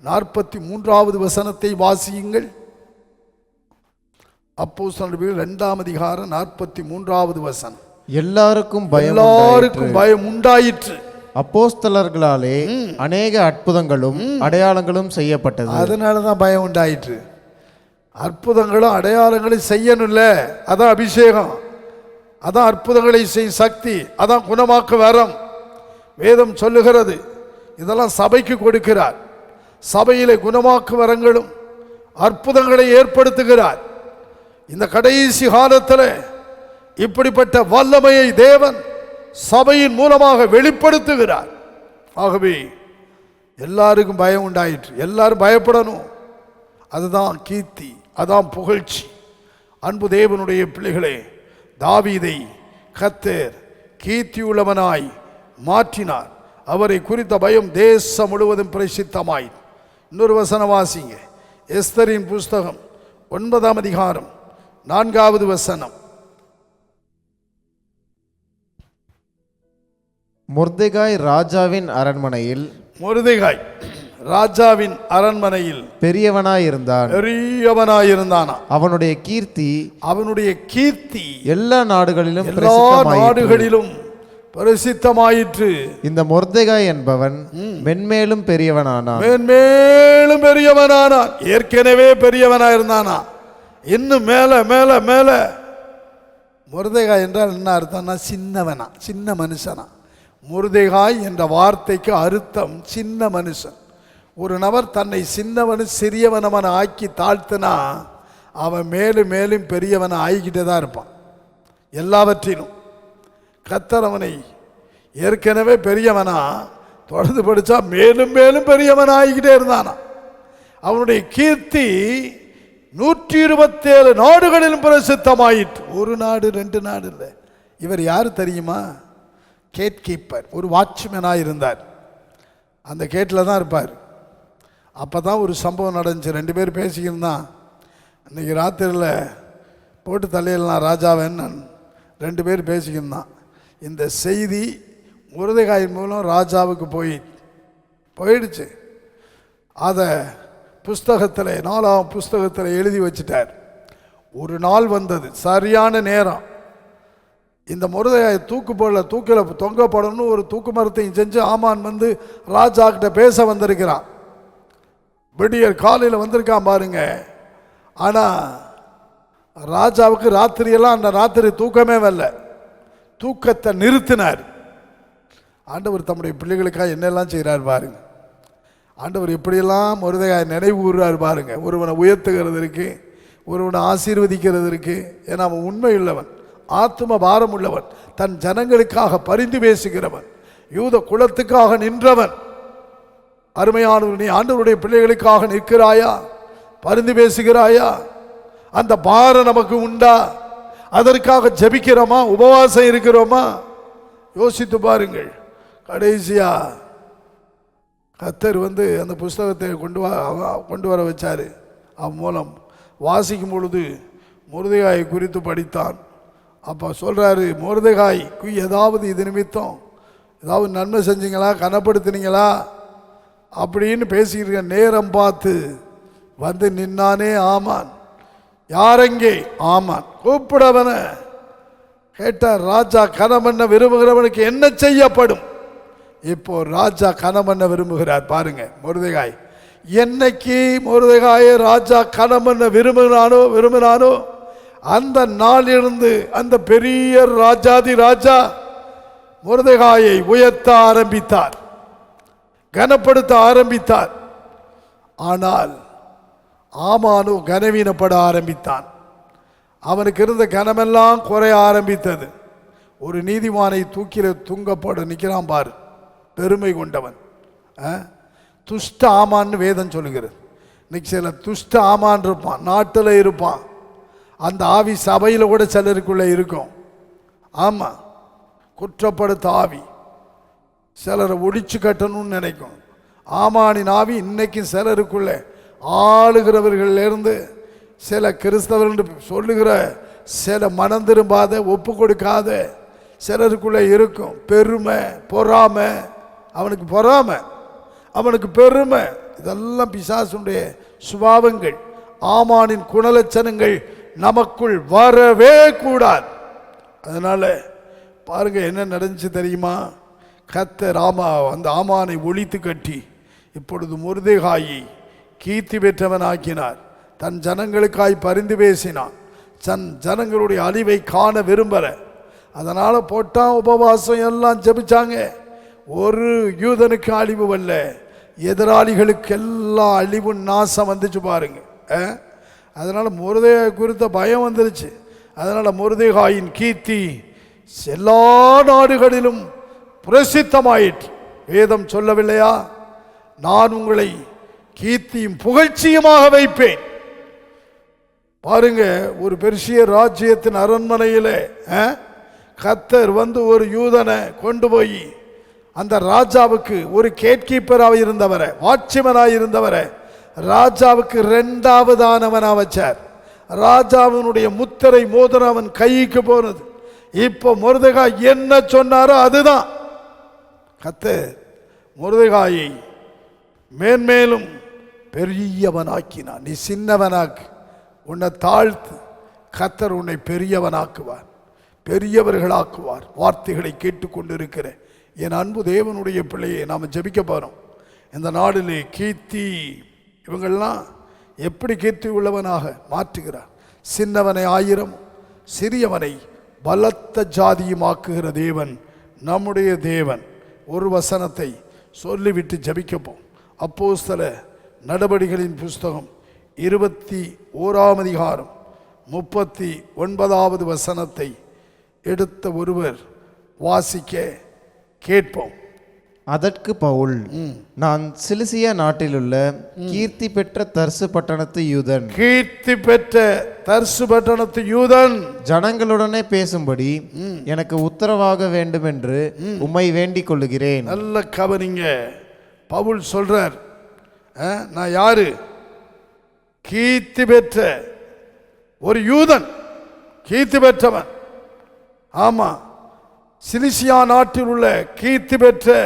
43வது வசனத்தை வாசியுங்கள். அப்போஸ்தலர் 2ஆம் அதிகாரம் 43வது வசனம். எல்லாருக்கும் பயம் உண்டாயிற்று. அப்போஸ்தலர்களாலே அநேக அற்புதங்களும் அடையாளங்களும் செய்யப்பட்டது. அதனால தான் பயம் உண்டாயிற்று. அற்புதங்களும் அடையாளங்களும் செய்யணும்ல, அதான் அபிஷேகம், அதான் அற்புதங்களை செய்யும் சக்தி, அதான் குணமாக்க வரம். வேதம் சொல்லுகிறது, இதெல்லாம் சபைக்கு கொடுக்கிறார். சபையிலே குணமாக்கு வரங்களும் அற்புதங்களை ஏற்படுத்துகிறார். இந்த கடைசி காலத்தில் இப்படிப்பட்ட வல்லமையை தேவன் சபையின் மூலமாக வெளிப்படுத்துகிறார். ஆகவே எல்லாருக்கும் பயம் உண்டாயிற்று, எல்லாரும் பயப்படணும். அதுதான் கீர்த்தி, அதான் புகழ்ச்சி. அன்பு தேவனுடைய பிள்ளைகளே, தாவீதை கர்த்தர் கீர்த்தியுள்ளவனாய் மாற்றினார். அவரை குறித்த பயம் தேசம் முழுவதும் பிரசித்தமாய். இன்னொரு வசனம் வாசிங்க, எஸ்தரின் புஸ்தகம் 9ஆம் அதிகாரம் 4வது வசனம். மொர்தெகாய் ராஜாவின் அரண்மனையில் மொர்தெகாய் ராஜாவின் அரண்மனையில் பெரியவனாயிருந்தான். அவனுடைய கீர்த்தி எல்லா நாடுகளிலும் பிரசித்தமாயிற்று. இந்த மொர்தெகாய் என்பவன் மென்மேலும் பெரியவனானான். ஏற்கனவே பெரியவனா இருந்தானா, இன்னும் மேல மேல மேல. மொர்தெகாய் என்றால் என்ன அர்த்தம்னா சின்னவனா, சின்ன மனுஷனா. மொர்தெகாய் என்ற வார்த்தைக்கு அர்த்தம் சின்ன மனுஷன். ஒரு நபர் தன்னை சிறியவனவன் ஆக்கி தாழ்த்தினா அவன் மேலும் மேலும் பெரியவனை ஆகிக்கிட்டே தான் இருப்பான் எல்லாவற்றிலும். கர்த்தர் அவனை ஏற்கனவே பெரியவனா தொடர்ந்து படித்தா மேலும் மேலும் பெரியவன் ஆகிக்கிட்டே இருந்தானா. அவனுடைய கீர்த்தி 127 நாடுகளிலும் பிரசித்தமாயிற்று. ஒரு நாடு 2 நாடு இல்லை. இவர் யார் தெரியுமா? கேட் கீப்பர், ஒரு வாட்ச்மேனாக இருந்தார். அந்த கேட்டில் தான் இருப்பார். அப்போ தான் ஒரு சம்பவம் நடந்துச்சு. 2 பேர் பேசிக்கிருந்தான். இன்றைக்கி ராத்திரியில் போட்டு தலையிலாம் ராஜாவன்னு 2 பேர் பேசிக்கிருந்தான். இந்த செய்தி மொர்தெகாயின் மூலம் ராஜாவுக்கு போயிடுச்சு. அதை புஸ்தகத்தில் 4ஆம் புஸ்தகத்தில் எழுதி வச்சிட்டார். ஒரு நாள் வந்தது, சரியான நேரம். இந்த மொர்தெகாய் தூக்கில் தொங்கப்படணும்னு ஒரு தூக்கு மரத்தையும் செஞ்சு ஆமான் வந்து ராஜா கிட்ட பேச வந்திருக்கிறான். விடியற் காலையில் வந்திருக்கான் பாருங்க. ஆனால் ராஜாவுக்கு ராத்திரியெல்லாம் அந்த ராத்திரி தூக்கமே வரல. தூக்கத்தை நிறுத்தினார். ஆண்டவர் தம்முடைய பிள்ளைகளுக்காக என்னெல்லாம் செய்கிறார் பாருங்க. ஆண்டவர் எப்படியெல்லாம் மொர்தெகாய் நினைவு கூறுறார் பாருங்க. ஒருவனை உயர்த்துகிறது இருக்கு, ஒருவனை ஆசீர்வதிக்கிறது இருக்கு. ஏன்னா அவன் உண்மை உள்ளவன், ஆத்ம பாரம் உள்ளவன், தன் ஜனங்களுக்காக பரிந்து பேசுகிறவன், யூத குலத்துக்காக நின்றவன். அருமையானவர், நீ ஆண்டவருடைய பிள்ளைகளுக்காக நிற்கிறாயா? பரிந்து பேசுகிறாயா? அந்த பாரம் நமக்கு உண்டா? அதற்காக ஜெபிக்கிறோமா? உபவாசம் இருக்கிறோமா? யோசித்து பாருங்கள். கடைசியா கர்த்தர் வந்து அந்த புஸ்தகத்தை கொண்டு வர வச்சாரு. அவன் மூலம் வாசிக்கும் பொழுது மொர்தெகாயை குறித்து படித்தான். அப்போ சொல்றாரு, மொர்தெகாய்க்கு ஏதாவது இது நிமித்தம் ஏதாவது நன்மை செஞ்சீங்களா, கனப்படுத்தினீங்களா அப்படின்னு பேசிக்கிட்டு நேரம் பார்த்து வந்து நின்னானே ஆமான். யாரெங்கே? ஆமான். கூப்பிடவன கேட்டார். ராஜா கனம் பண்ண விரும்புகிறவனுக்கு என்ன செய்யப்படும்? இப்போ ராஜா கனம் பண்ண விரும்புகிறார் பாருங்க. மொர்தெகாய் என்னைக்கு மொர்தெகாயை ராஜா கனம் பண்ண விரும்பினானோ அந்த நாளிலிருந்து அந்த பெரிய ராஜாதி ராஜா மொர்தெகாயை உயர்த்த ஆரம்பித்தார், கனப்படுத்த ஆரம்பித்தார். ஆனால் ஆமானோ கனவீனப்பட ஆரம்பித்தான். அவனுக்கு இருந்த கனமெல்லாம் குறைய ஆரம்பித்தது. ஒரு நீதிமானை தூங்கப்பட நிற்கிறான் பாரு, பெருமை கொண்டவன். துஷ்ட ஆமான்னு வேதம் சொல்லுகிறது. இன்னைக்கு சில துஷ்ட ஆமான் இருப்பான், நாட்டில் இருப்பான். அந்த ஆவி சபையில் கூட சிலருக்குள்ளே இருக்கும். ஆமாம், குற்றப்படுத்த ஆவி சிலரை ஒடிச்சு கட்டணும்னு நினைக்கும். ஆமானின் ஆவி இன்னைக்கு சிலருக்குள்ளே ஆளுகிறவர்களிலிருந்து சில கிறிஸ்தவர்கள் சொல்லுகிற சில மனம் திரும்பாத ஒப்பு கொடுக்காத சிலருக்குள்ளே இருக்கும். பெருமை, பொறாமை, அவனுக்கு பொறாமை, அவனுக்கு பெருமை, இதெல்லாம் பிசாசுடைய சுபாவங்கள். ஆமானின் குணலட்சணங்கள் நமக்குள் வரவே கூடாது. அதனால பாருங்க என்ன நடந்துச்சு தெரியுமா? கர்த்தர் அந்த ஆமானை ஒழித்து கட்டி இப்பொழுது மொர்தெகாயை கீர்த்தி பெற்றவன் ஆக்கினார். தன் ஜனங்களுக்காய் பரிந்து பேசினான். தன் ஜனங்களுடைய அழிவை காண விரும்பல. அதனால போட்டான் உபவாசம் எல்லாம் ஜெபிச்சாங்க. ஒரு யூதனுக்கு அழிவு வரல, எதிராளிகளுக்கு எல்லாம் அழிவு நாசம் வந்துச்சு பாருங்க. அதனால மொர்தெகாய் குறித்த பயம் வந்துருச்சு. அதனால மொர்தெகாயின் கீர்த்தி எல்லா நாடுகளிலும் பிரசித்தமாயிற்று. வேதம் சொல்லவில்லையா? நான் உங்களை கீர்த்தியும் புகழ்ச்சியுமாக வைப்பேன். பாருங்க, ஒரு பெர்சிய ராஜ்யத்தின் அரண்மனையிலே கர்த்தர் வந்து ஒரு யூதனை கொண்டு போய் அந்த ராஜாவுக்கு ஒரு கேட்கீப்பராக இருந்தவரை, வாட்சிமனாக இருந்தவரை ராஜாவுக்கு 2ஆவதானவனாக வச்சார். ராஜாவினுடைய முத்திரை மோதிரம் அவன் கைக்கு போனது. இப்போ மொர்தெகாய் என்ன சொன்னாரோ அதுதான். கர்த்தர் மொர்தெகாயை மேன்மேலும் பெரியவனாக்கினான். நீ சின்னவனாக்கு, உன்னை தாழ்த்து, கர்த்தர் உன்னை பெரியவனாக்குவார், பெரியவர்களாக்குவார். வார்த்தைகளை கேட்டுக்கொண்டிருக்கிற என் அன்பு தேவனுடைய பிள்ளையை நாம் ஜெபிக்க போகிறோம். இந்த நாடிலே கீர்த்தி இவங்கள்லாம் எப்படி கீர்த்தி உள்ளவனாக மாற்றுகிறார். சின்னவனை 1000 சிறியவனை பலத்த ஜாதியுமாக்குகிற தேவன் நம்முடைய தேவன். ஒரு வசனத்தை சொல்லிவிட்டு ஜபிக்கப்போம். அப்போஸ்தலர் நடபடிகளின் புஸ்தகம் 21ஆம் அதிகாரம் 39வது வசனத்தை எடுத்த ஒருவர் வாசிக்க கேட்போம். அதற்கு பவுல், நான் சிலிசியா நாட்டிலுள்ள கீர்த்தி பெற்ற தர்சு பட்டணத்து யூதன், கீர்த்தி பெற்ற தர்சு பட்டணத்து யூதன், ஜனங்களுடனே பேசும்படி எனக்கு உத்தரவாக வேண்டும் என்று உம்மை வேண்டிக் கொள்ளுகிறேன். நல்ல கவனிங்க. பவுல் சொல்றார், நான் யாரு? கீர்த்தி பெற்ற ஒரு யூதன், கீர்த்தி பெற்றவன். ஆமா, சிலிசியா நாட்டில் உள்ள கீர்த்தி பெற்ற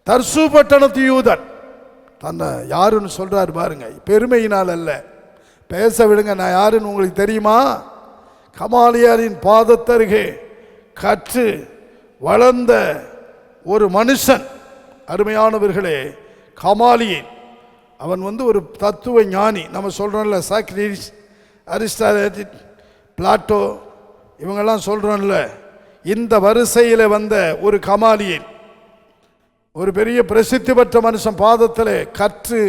தர்சு பட்டணத்து யூதன். தன்னை யாருன்னு சொல்றாரு பாருங்க, பெருமையினால் அல்ல. பேச விடுங்க. நான் யாருன்னு உங்களுக்கு தெரியுமா? கமாலியாரின் பாதத்தருகே கற்று வளர்ந்த ஒரு மனுஷன். அருமையானவர்களே, கமாலியன் அவன் ஒரு தத்துவ ஞானி. நம்ம சொல்றோம்ல, சாக்ரட்டிஸ், அரிஸ்டாட்டில், பிளாட்டோ, இவங்கெல்லாம் சொல்றோம்ல. இந்த வரிசையில் வந்த ஒரு கமாலியன், ஒரு பெரிய பிரசித்தி பெற்ற மனுஷன், பாதத்தில் கற்று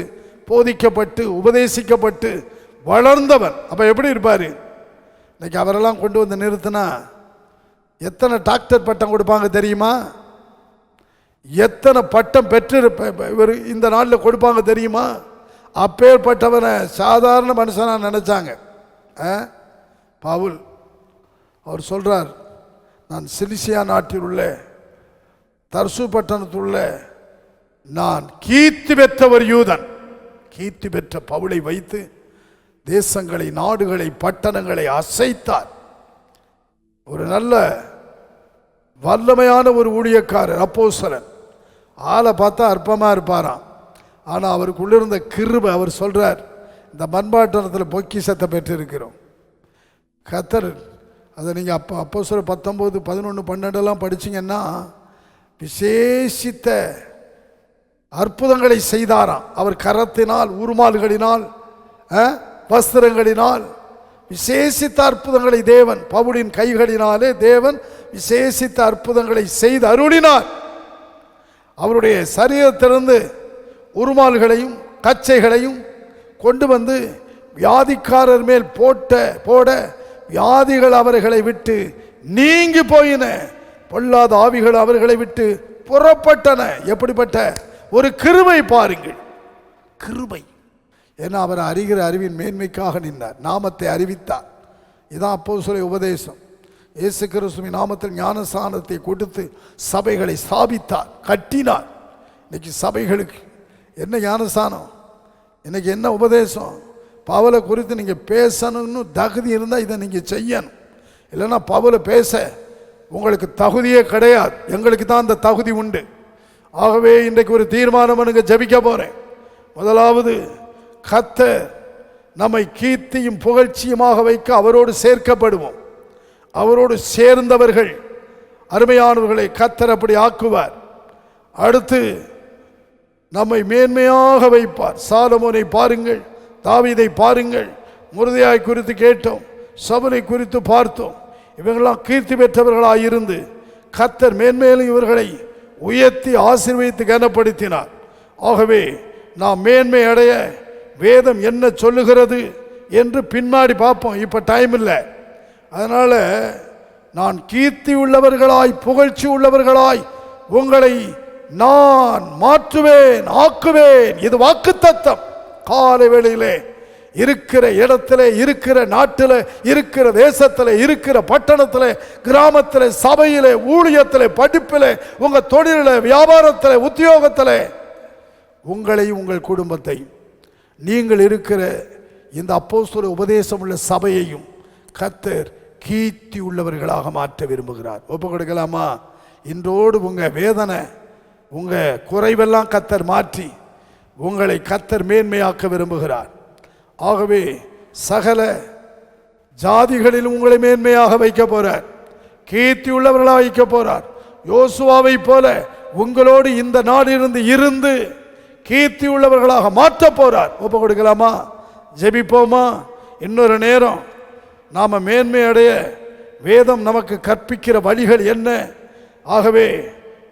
போதிக்கப்பட்டு உபதேசிக்கப்பட்டு வளர்ந்தவன். அப்போ எப்படி இருப்பார்? இன்னைக்கு அவரெல்லாம் கொண்டு வந்து நிறுத்தினா எத்தனை டாக்டர் பட்டம் கொடுப்பாங்க தெரியுமா? எத்தனை பட்டம் பெற்று இவர் இந்த நாளில் கொடுப்பாங்க தெரியுமா? அப்பேற்பட்டவனை சாதாரண மனுஷனாக நினச்சாங்க. பவுல் அவர் சொல்கிறார், நான் சிலிசியா நாட்டில் உள்ள தர்சு பட்டணத்துள்ள நான் கீர்த்தி பெற்ற ஒரு யூதன். கீர்த்தி பெற்ற பவுலை வைத்து தேசங்களை, நாடுகளை, பட்டணங்களை அசைத்தார். ஒரு நல்ல வல்லமையான ஒரு ஊழியக்காரர், அப்போஸ்தலன். ஆளை பார்த்தா அற்பமாக இருப்பாராம், ஆனால் அவருக்குள்ளிருந்த கிருபை. அவர் சொல்றார், இந்த மண்பாட்டத்தில் பொக்கிஷத்தை பெற்றிருக்கிறோம். கர்த்தர் அதை நீங்கள் அப்போஸ்தலர் 19, 11, 12 படிச்சிங்கன்னா விசேஷித்த அற்புதங்களை செய்தாராம். அவர் கரத்தினால், உருமால்களினால், வஸ்திரங்களினால் விசேஷித்த அற்புதங்களை தேவன், பவுலின் கைகளினாலே தேவன் விசேஷித்த அற்புதங்களை செய்து அருளினார். அவருடைய சரீரத்திலிருந்து உருமால்களையும் கச்சைகளையும் கொண்டு வந்து வியாதிக்காரர் மேல் போட வியாதிகள் அவர்களை விட்டு நீங்கி போயின, பொல்லாத ஆவிகள் அவர்களை விட்டு புறப்பட்டன. எப்படிப்பட்ட ஒரு கிருபை பாருங்கள், கிருபை. ஏன்னா அவர் அறிகிற அறிவின் மேன்மைக்காக நின்றார், நாமத்தை அறிவித்தார். இதான் அப்போஸ்தலர் உபதேசம். இயேசு கிறிஸ்துவின் நாமத்தில் ஞானஸ்நானத்தை கொடுத்து சபைகளை ஸ்தாபித்தார், கட்டினார். இன்னைக்கு சபைகளுக்கு என்ன ஞானஸ்நானம், இன்னைக்கு என்ன உபதேசம்? பவுலை குறித்து நீங்கள் பேசணும்னு தகுதி இருந்தால் இதை நீங்கள் செய்யணும். இல்லைன்னா பவுலை பேச உங்களுக்கு தகுதியே கிடையாது. எங்களுக்கு தான் அந்த தகுதி உண்டு. ஆகவே இன்றைக்கு ஒரு தீர்மானம் எனக்கு ஜபிக்க போகிறேன். முதலாவது, கர்த்தர் நம்மை கீர்த்தியும் புகழ்ச்சியுமாக வைக்க அவரோடு சேர்க்கப்படுவோம். அவரோடு சேர்ந்தவர்கள், அருமையானவர்களை கர்த்தர் அப்படி ஆக்குவார். அடுத்து நம்மை மேன்மையாக வைப்பார். சாலமோனை பாருங்கள், தாவீதை பாருங்கள், மொர்தெகாய் குறித்து கேட்டோம், சவுலை குறித்து பார்த்தோம். இவங்களாம் கீர்த்தி பெற்றவர்களாக இருந்து கர்த்தர் மேன்மேலும் இவர்களை உயர்த்தி ஆசீர்வதித்து கனப்படுத்தினார். ஆகவே நாம் மேன்மை அடைய வேதம் என்ன சொல்லுகிறது என்று பின்னாடி பார்ப்போம், இப்போ டைம் இல்லை. அதனால் நான் கீர்த்தி உள்ளவர்களாய், புகழ்ச்சி உள்ளவர்களாய் உங்களை நான் மாற்றுவேன், ஆக்குவேன். இது வாக்குத்தத்தம். காலை வேளையிலே இருக்கிற இடத்துல, இருக்கிற நாட்டில், இருக்கிற தேசத்தில், இருக்கிற பட்டணத்தில், கிராமத்தில், சபையில், ஊழியத்தில், படிப்பில், உங்கள் தொழிலில், வியாபாரத்தில், உத்தியோகத்தில், உங்களை, உங்கள் குடும்பத்தை, நீங்கள் இருக்கிற இந்த அப்போஸ்தல உபதேசம் உள்ள சபையையும் கர்த்தர் கீர்த்தி உள்ளவர்களாக மாற்ற விரும்புகிறார். ஒப்பு கொடுக்கலாமா? இன்றோடு உங்கள் வேதனை, உங்கள் குறைவெல்லாம் கர்த்தர் மாற்றி உங்களை கர்த்தர் மேன்மையாக்க விரும்புகிறார். ஆகவே சகல ஜாதிகளிலும் உங்களை மேன்மையாக வைக்க போறார், கீர்த்தி உள்ளவர்களாக வைக்க போறார். யோசுவாவை போல உங்களோடு இந்த நாடிலிருந்து இருந்து கீர்த்தி உள்ளவர்களாக மாற்ற போறார். ஒப்பு கொடுக்கலாமா? ஜெபிப்போமா? இன்னொரு நேரம் நாம் மேன்மை அடைய வேதம் நமக்கு கற்பிக்கிற வழிகள் என்ன? ஆகவே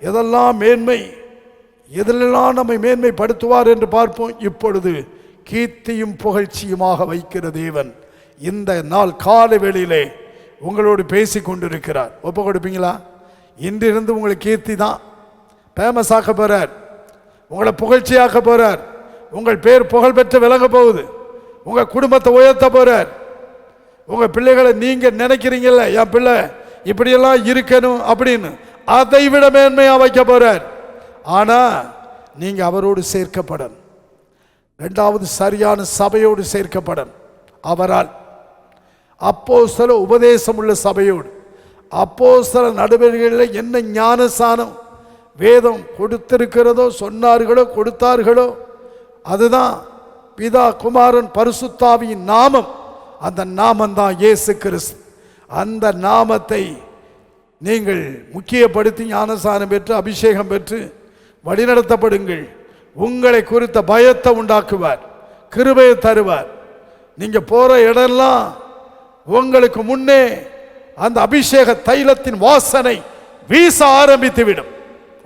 எதெல்லாம் மேன்மை, எதிலெல்லாம் நம்மை மேன்மைப்படுத்துவார் என்று பார்ப்போம். இப்பொழுது கீர்த்தியும் புகழ்ச்சியுமாக வைக்கிற தேவன் இந்த நாள் காலை வேளையிலே உங்களோடு பேசி கொண்டிருக்கிறார். ஒப்பு கொடுப்பீங்களா? இன்றிருந்து உங்களுக்கு கீர்த்தி தான் ஃபேமஸ் ஆக்க போறார், உங்களை புகழ்ச்சியாக்க போறார். உங்கள் பேர் புகழ் பெற்று விளங்க போகுது. உங்கள் குடும்பத்தை உயர்த்த போறார். உங்கள் பிள்ளைகளை நீங்க நினைக்கிறீங்கல்ல, என் பிள்ளை இப்படியெல்லாம் இருக்கணும் அப்படின்னு, அதை விட மேன்மையாக வைக்க போறார். ஆனா நீங்க அவரோடு சேர்க்கப்படணும். இரண்டாவது சரியான சபையோடு சேர்க்கப்படணும். அவரால் அப்போஸ்தல உபதேசம் உள்ள சபையோடு, அப்போஸ்தல நடுவர்களில் என்ன ஞானசானம் வேதம் கொடுத்திருக்கிறதோ, சொன்னார்களோ, கொடுத்தார்களோ, அதுதான் பிதா குமாரன் பரிசுத்தாவியின் நாமம். அந்த நாமம் தான் இயேசு கிறிஸ்து. அந்த நாமத்தை நீங்கள் முக்கியப்படுத்தி ஞானசானம் பெற்று அபிஷேகம் பெற்று வழிநடத்தப்படுங்கள். உங்களை குறித்த பயத்தை உண்டாக்குவார், கிருபையை தருவார். நீங்க போற இடம்லாம் உங்களுக்கு முன்னே அந்த அபிஷேக தைலத்தின் வாசனை வீச ஆரம்பித்து விடும்.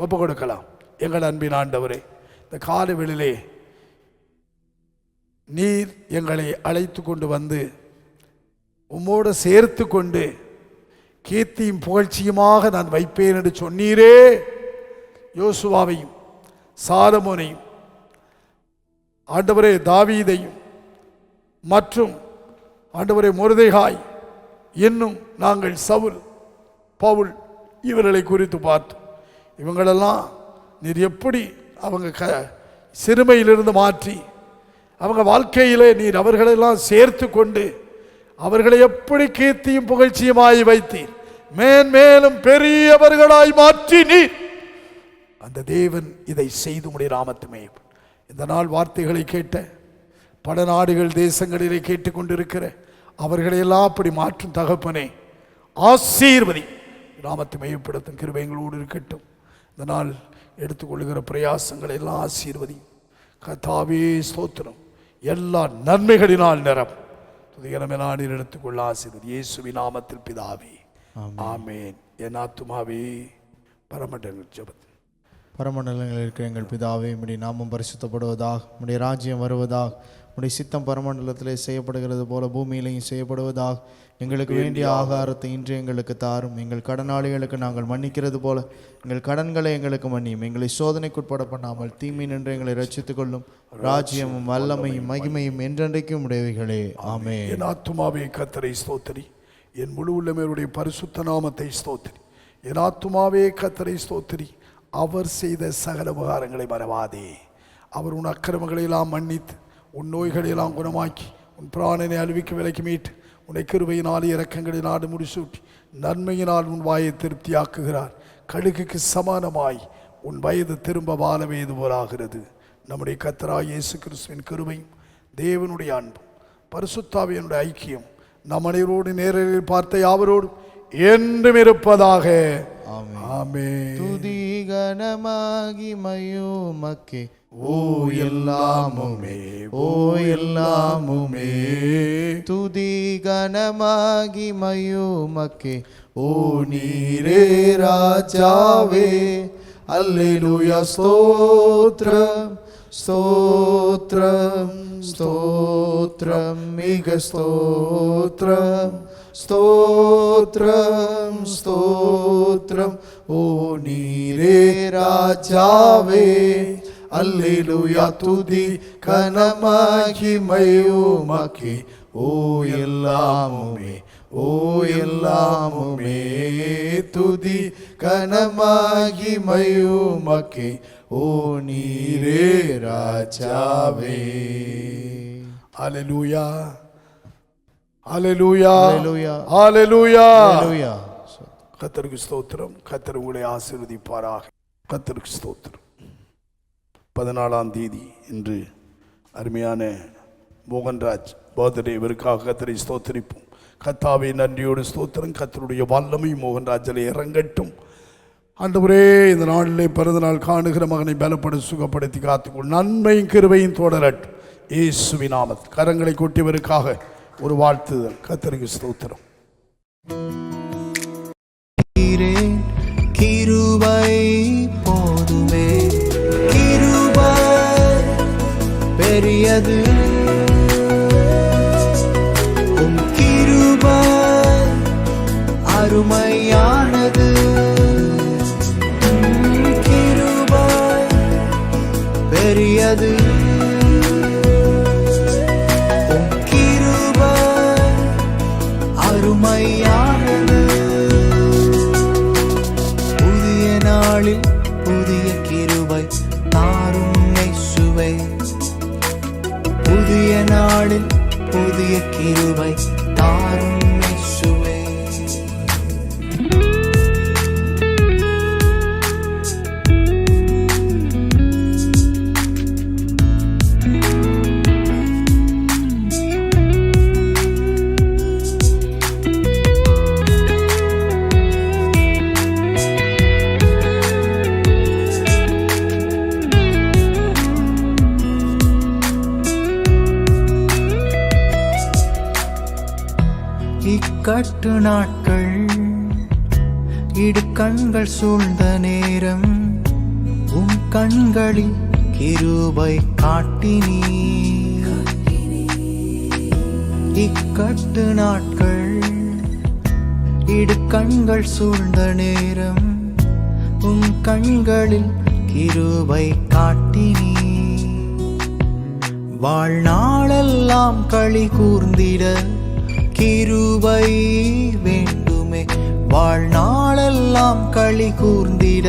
ஒப்பு கொடுக்கலாம். எங்கள் அன்பின் ஆண்டவரே, இந்த காலவெளியிலே நீர் எங்களை அழைத்து கொண்டு வந்து உம்மோடு சேர்த்து கொண்டு கீர்த்தியும் புகழ்ச்சியுமாக நான் வைப்பேன் என்று சொன்னீரே. யோசுவாவையும் சாலமோனையும் ஆண்டவரே தாவீதையும் மற்றும் ஆண்டவரே மொர்தெகாய், இன்னும் நாங்கள் சவுல், பவுல் இவர்களை குறித்து பார்த்தோம். இவங்களெல்லாம் நீர் எப்படி அவங்க சிறுமையிலிருந்து மாற்றி அவங்க வாழ்க்கையிலே நீர் அவர்களெல்லாம் சேர்த்து கொண்டு அவர்களை எப்படி கீர்த்தியும் புகழ்ச்சியுமாய் வைத்தீர், மேன்மேலும் பெரியவர்களாய் மாற்றி நீர். அந்த தேவன் இதை செய்து உடைய நாமத்துமே. இந்த நாள் வார்த்தைகளை கேட்ட பல நாடுகள் தேசங்களிலே கேட்டுக்கொண்டிருக்கிற அவர்களையெல்லாம் அப்படி மாற்றும் தகப்பனே, ஆசீர்வதி. நாமத்தை மையப்படுத்தும் கிருபை எங்களோடு இருக்கட்டும். இந்த நாள் எடுத்துக்கொள்ளுகிற பிரயாசங்களை எல்லாம் ஆசீர்வதி. கர்த்தாவே ஸ்தோத்திரம். எல்லா நன்மைகளினால் நிறம் துதிகரமெல்லாம் நீர் எடுத்துக்கொள்ள ஆசீர்வதி. இயேசுவின் நாமத்தில் பிதாவே, ஆமேன். என் ஆத்துமாவே பரமண்டங்கள் ஜெபத்தில். பரமண்டலங்களில் இருக்கிற எங்கள் பிதாவே, உம்முடைய நாமம் பரிசுத்தப்படுவதாக, உம்முடைய ராஜ்யம் வருவதாக, உம்முடைய சித்தம் பரமண்டலத்திலே செய்யப்படுகிறது போல பூமியிலையும் செய்யப்படுவதாக. எங்களுக்கு வேண்டிய ஆகாரத்தை இன்று எங்களுக்கு தாரும். எங்கள் கடனாளிகளுக்கு நாங்கள் மன்னிக்கிறது போல எங்கள் கடன்களை எங்களுக்கு மன்னியும். எங்களை சோதனைக்குட்பட பண்ணாமல் தீமை நின்று எங்களை ரட்சித்துக் கொள்ளும். ராஜ்யமும் வல்லமையும் மகிமையும் என்றென்றைக்கும் உடையவைகளே, ஆமென். என் ஆத்துமாவே கர்த்தரை ஸ்தோத்திரி, என் முழு உள்ளமையுடைய பரிசுத்த நாமத்தை ஸ்தோத்திரி. என் ஆத்துமாவே கர்த்தரை ஸ்தோத்திரி, அவர் செய்த சகல உபகாரங்களை மறவாதே. அவர் உன் அக்கிரமங்களை எல்லாம் மன்னித்து உன் நோய்களை எல்லாம் குணமாக்கி உன் பிராணனை அழிவிக்கு விலைக்கு மீட்டு உன்னை கிருபையினால் இரக்கங்களினால் முடிசூட்டி நன்மையினால் உன் வாயை திருப்தியாக்குகிறார். கழுகுக்கு சமானமாய் உன் வயது திரும்ப வாழ வயது போலாகிறது. நம்முடைய கர்த்தராகிய இயேசு கிறிஸ்துவின் கிருபையும் தேவனுடைய அன்பும் பரிசுத்தாவியனுடைய ஐக்கியம் நம் அனைவரோடு நேரில் பார்த்த யாவரோடும் என்றும் இருப்பதாக. ஆமென். துதி கனமாகி மகிமையுமக்கே, ஓ எல்லாமுமே, ஓ எல்லாமுமே. துதி கனமாகி மகிமையுமக்கே, ஓ நீரே ராஜாவே. அல்லேலூயா. ஸ்தோத்ரம் ஸ்தோத்ரம் ஸ்தோத்ரம் மிக ஸ்தோத்ரம் ஸ்தோத்ரம் ஸ்தோத்ரம். ஓ நீரே ராஜாவே. அல்லேலூயா. துதி கனமகிமையுமக்கே, ஓ எல்லாமுமே, ஓ எல்லாமுமே. துதி கனமகிமையுமக்கே, ஓ நீரே ராஜாவே. ஹalleluya ஹalleluya ஹalleluya ஹalleluya. ஹalleluya. கர்த்தருக்கு ஸ்தோத்திரம். கர்த்தர் உங்களை ஆசீர்வதிப்பாராக. கர்த்தருக்கு ஸ்தோத்திரம். 14ஆம் தேதி இன்று அருமையான மோகன்ராஜ் பர்த்டே. இவருக்காக கர்த்தரை ஸ்தோத்திரிப்போம். கர்த்தாவே நன்றியோடு ஸ்தோத்திரம். கர்த்தருடைய வல்லமை மோகன்ராஜில் இறங்கட்டும். ஆண்டவரே, இந்த நாளிலே பிறந்த நாள் காணுகிற மகனை பலப்பட சுகப்படுத்தி காத்துக்கொள். நன்மையும் கிருபையும் தொடரட்டும் இயேசுவின் நாமத்தில். கரங்களை கொட்டியவருக்காக ஒரு வாழ்த்துதல். கர்த்தருக்கு ஸ்தோத்திரம். கிருபை போதுமே, கிருபை பெரியது, உம் கிருபை அருமையானது, கிருபை பெரியது, உம் கிருபை அருமையானது. புதிய நாளில் புதிய கிருபை தாரும் இயேசுவே, புதிய நாளில் புதிய கிருபை தாரும் இயேசுவே. இக்கட்டு நாட்கள் இடுக்கண்கள் சூழ்ந்த நேரம் உம் கண்களில் கிருபை காட்டினீ. இக்கட்டு நாட்கள் இடுக்கண்கள் சூழ்ந்த நேரம் உம் கண்களில் கிருபை காட்டினீ. வாழ்நாளெல்லாம் களி கூர்ந்திட கிருபை வேண்டுமே, வாழ்நாளெல்லாம் களி கூர்ந்திட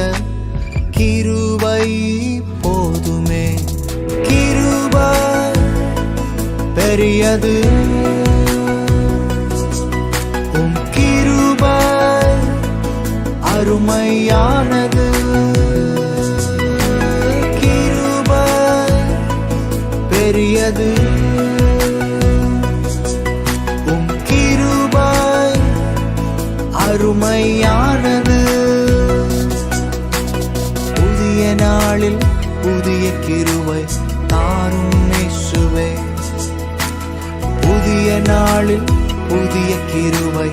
கிருபை போதுமே. கிருபை பெரியது, உம் கிருபை அருமையானது, கிருபை பெரியது, அருமையானது. புதிய நாளில் புதிய கிருபை தாரும் இயேசுவே, புதிய நாளில் புதிய கிருபை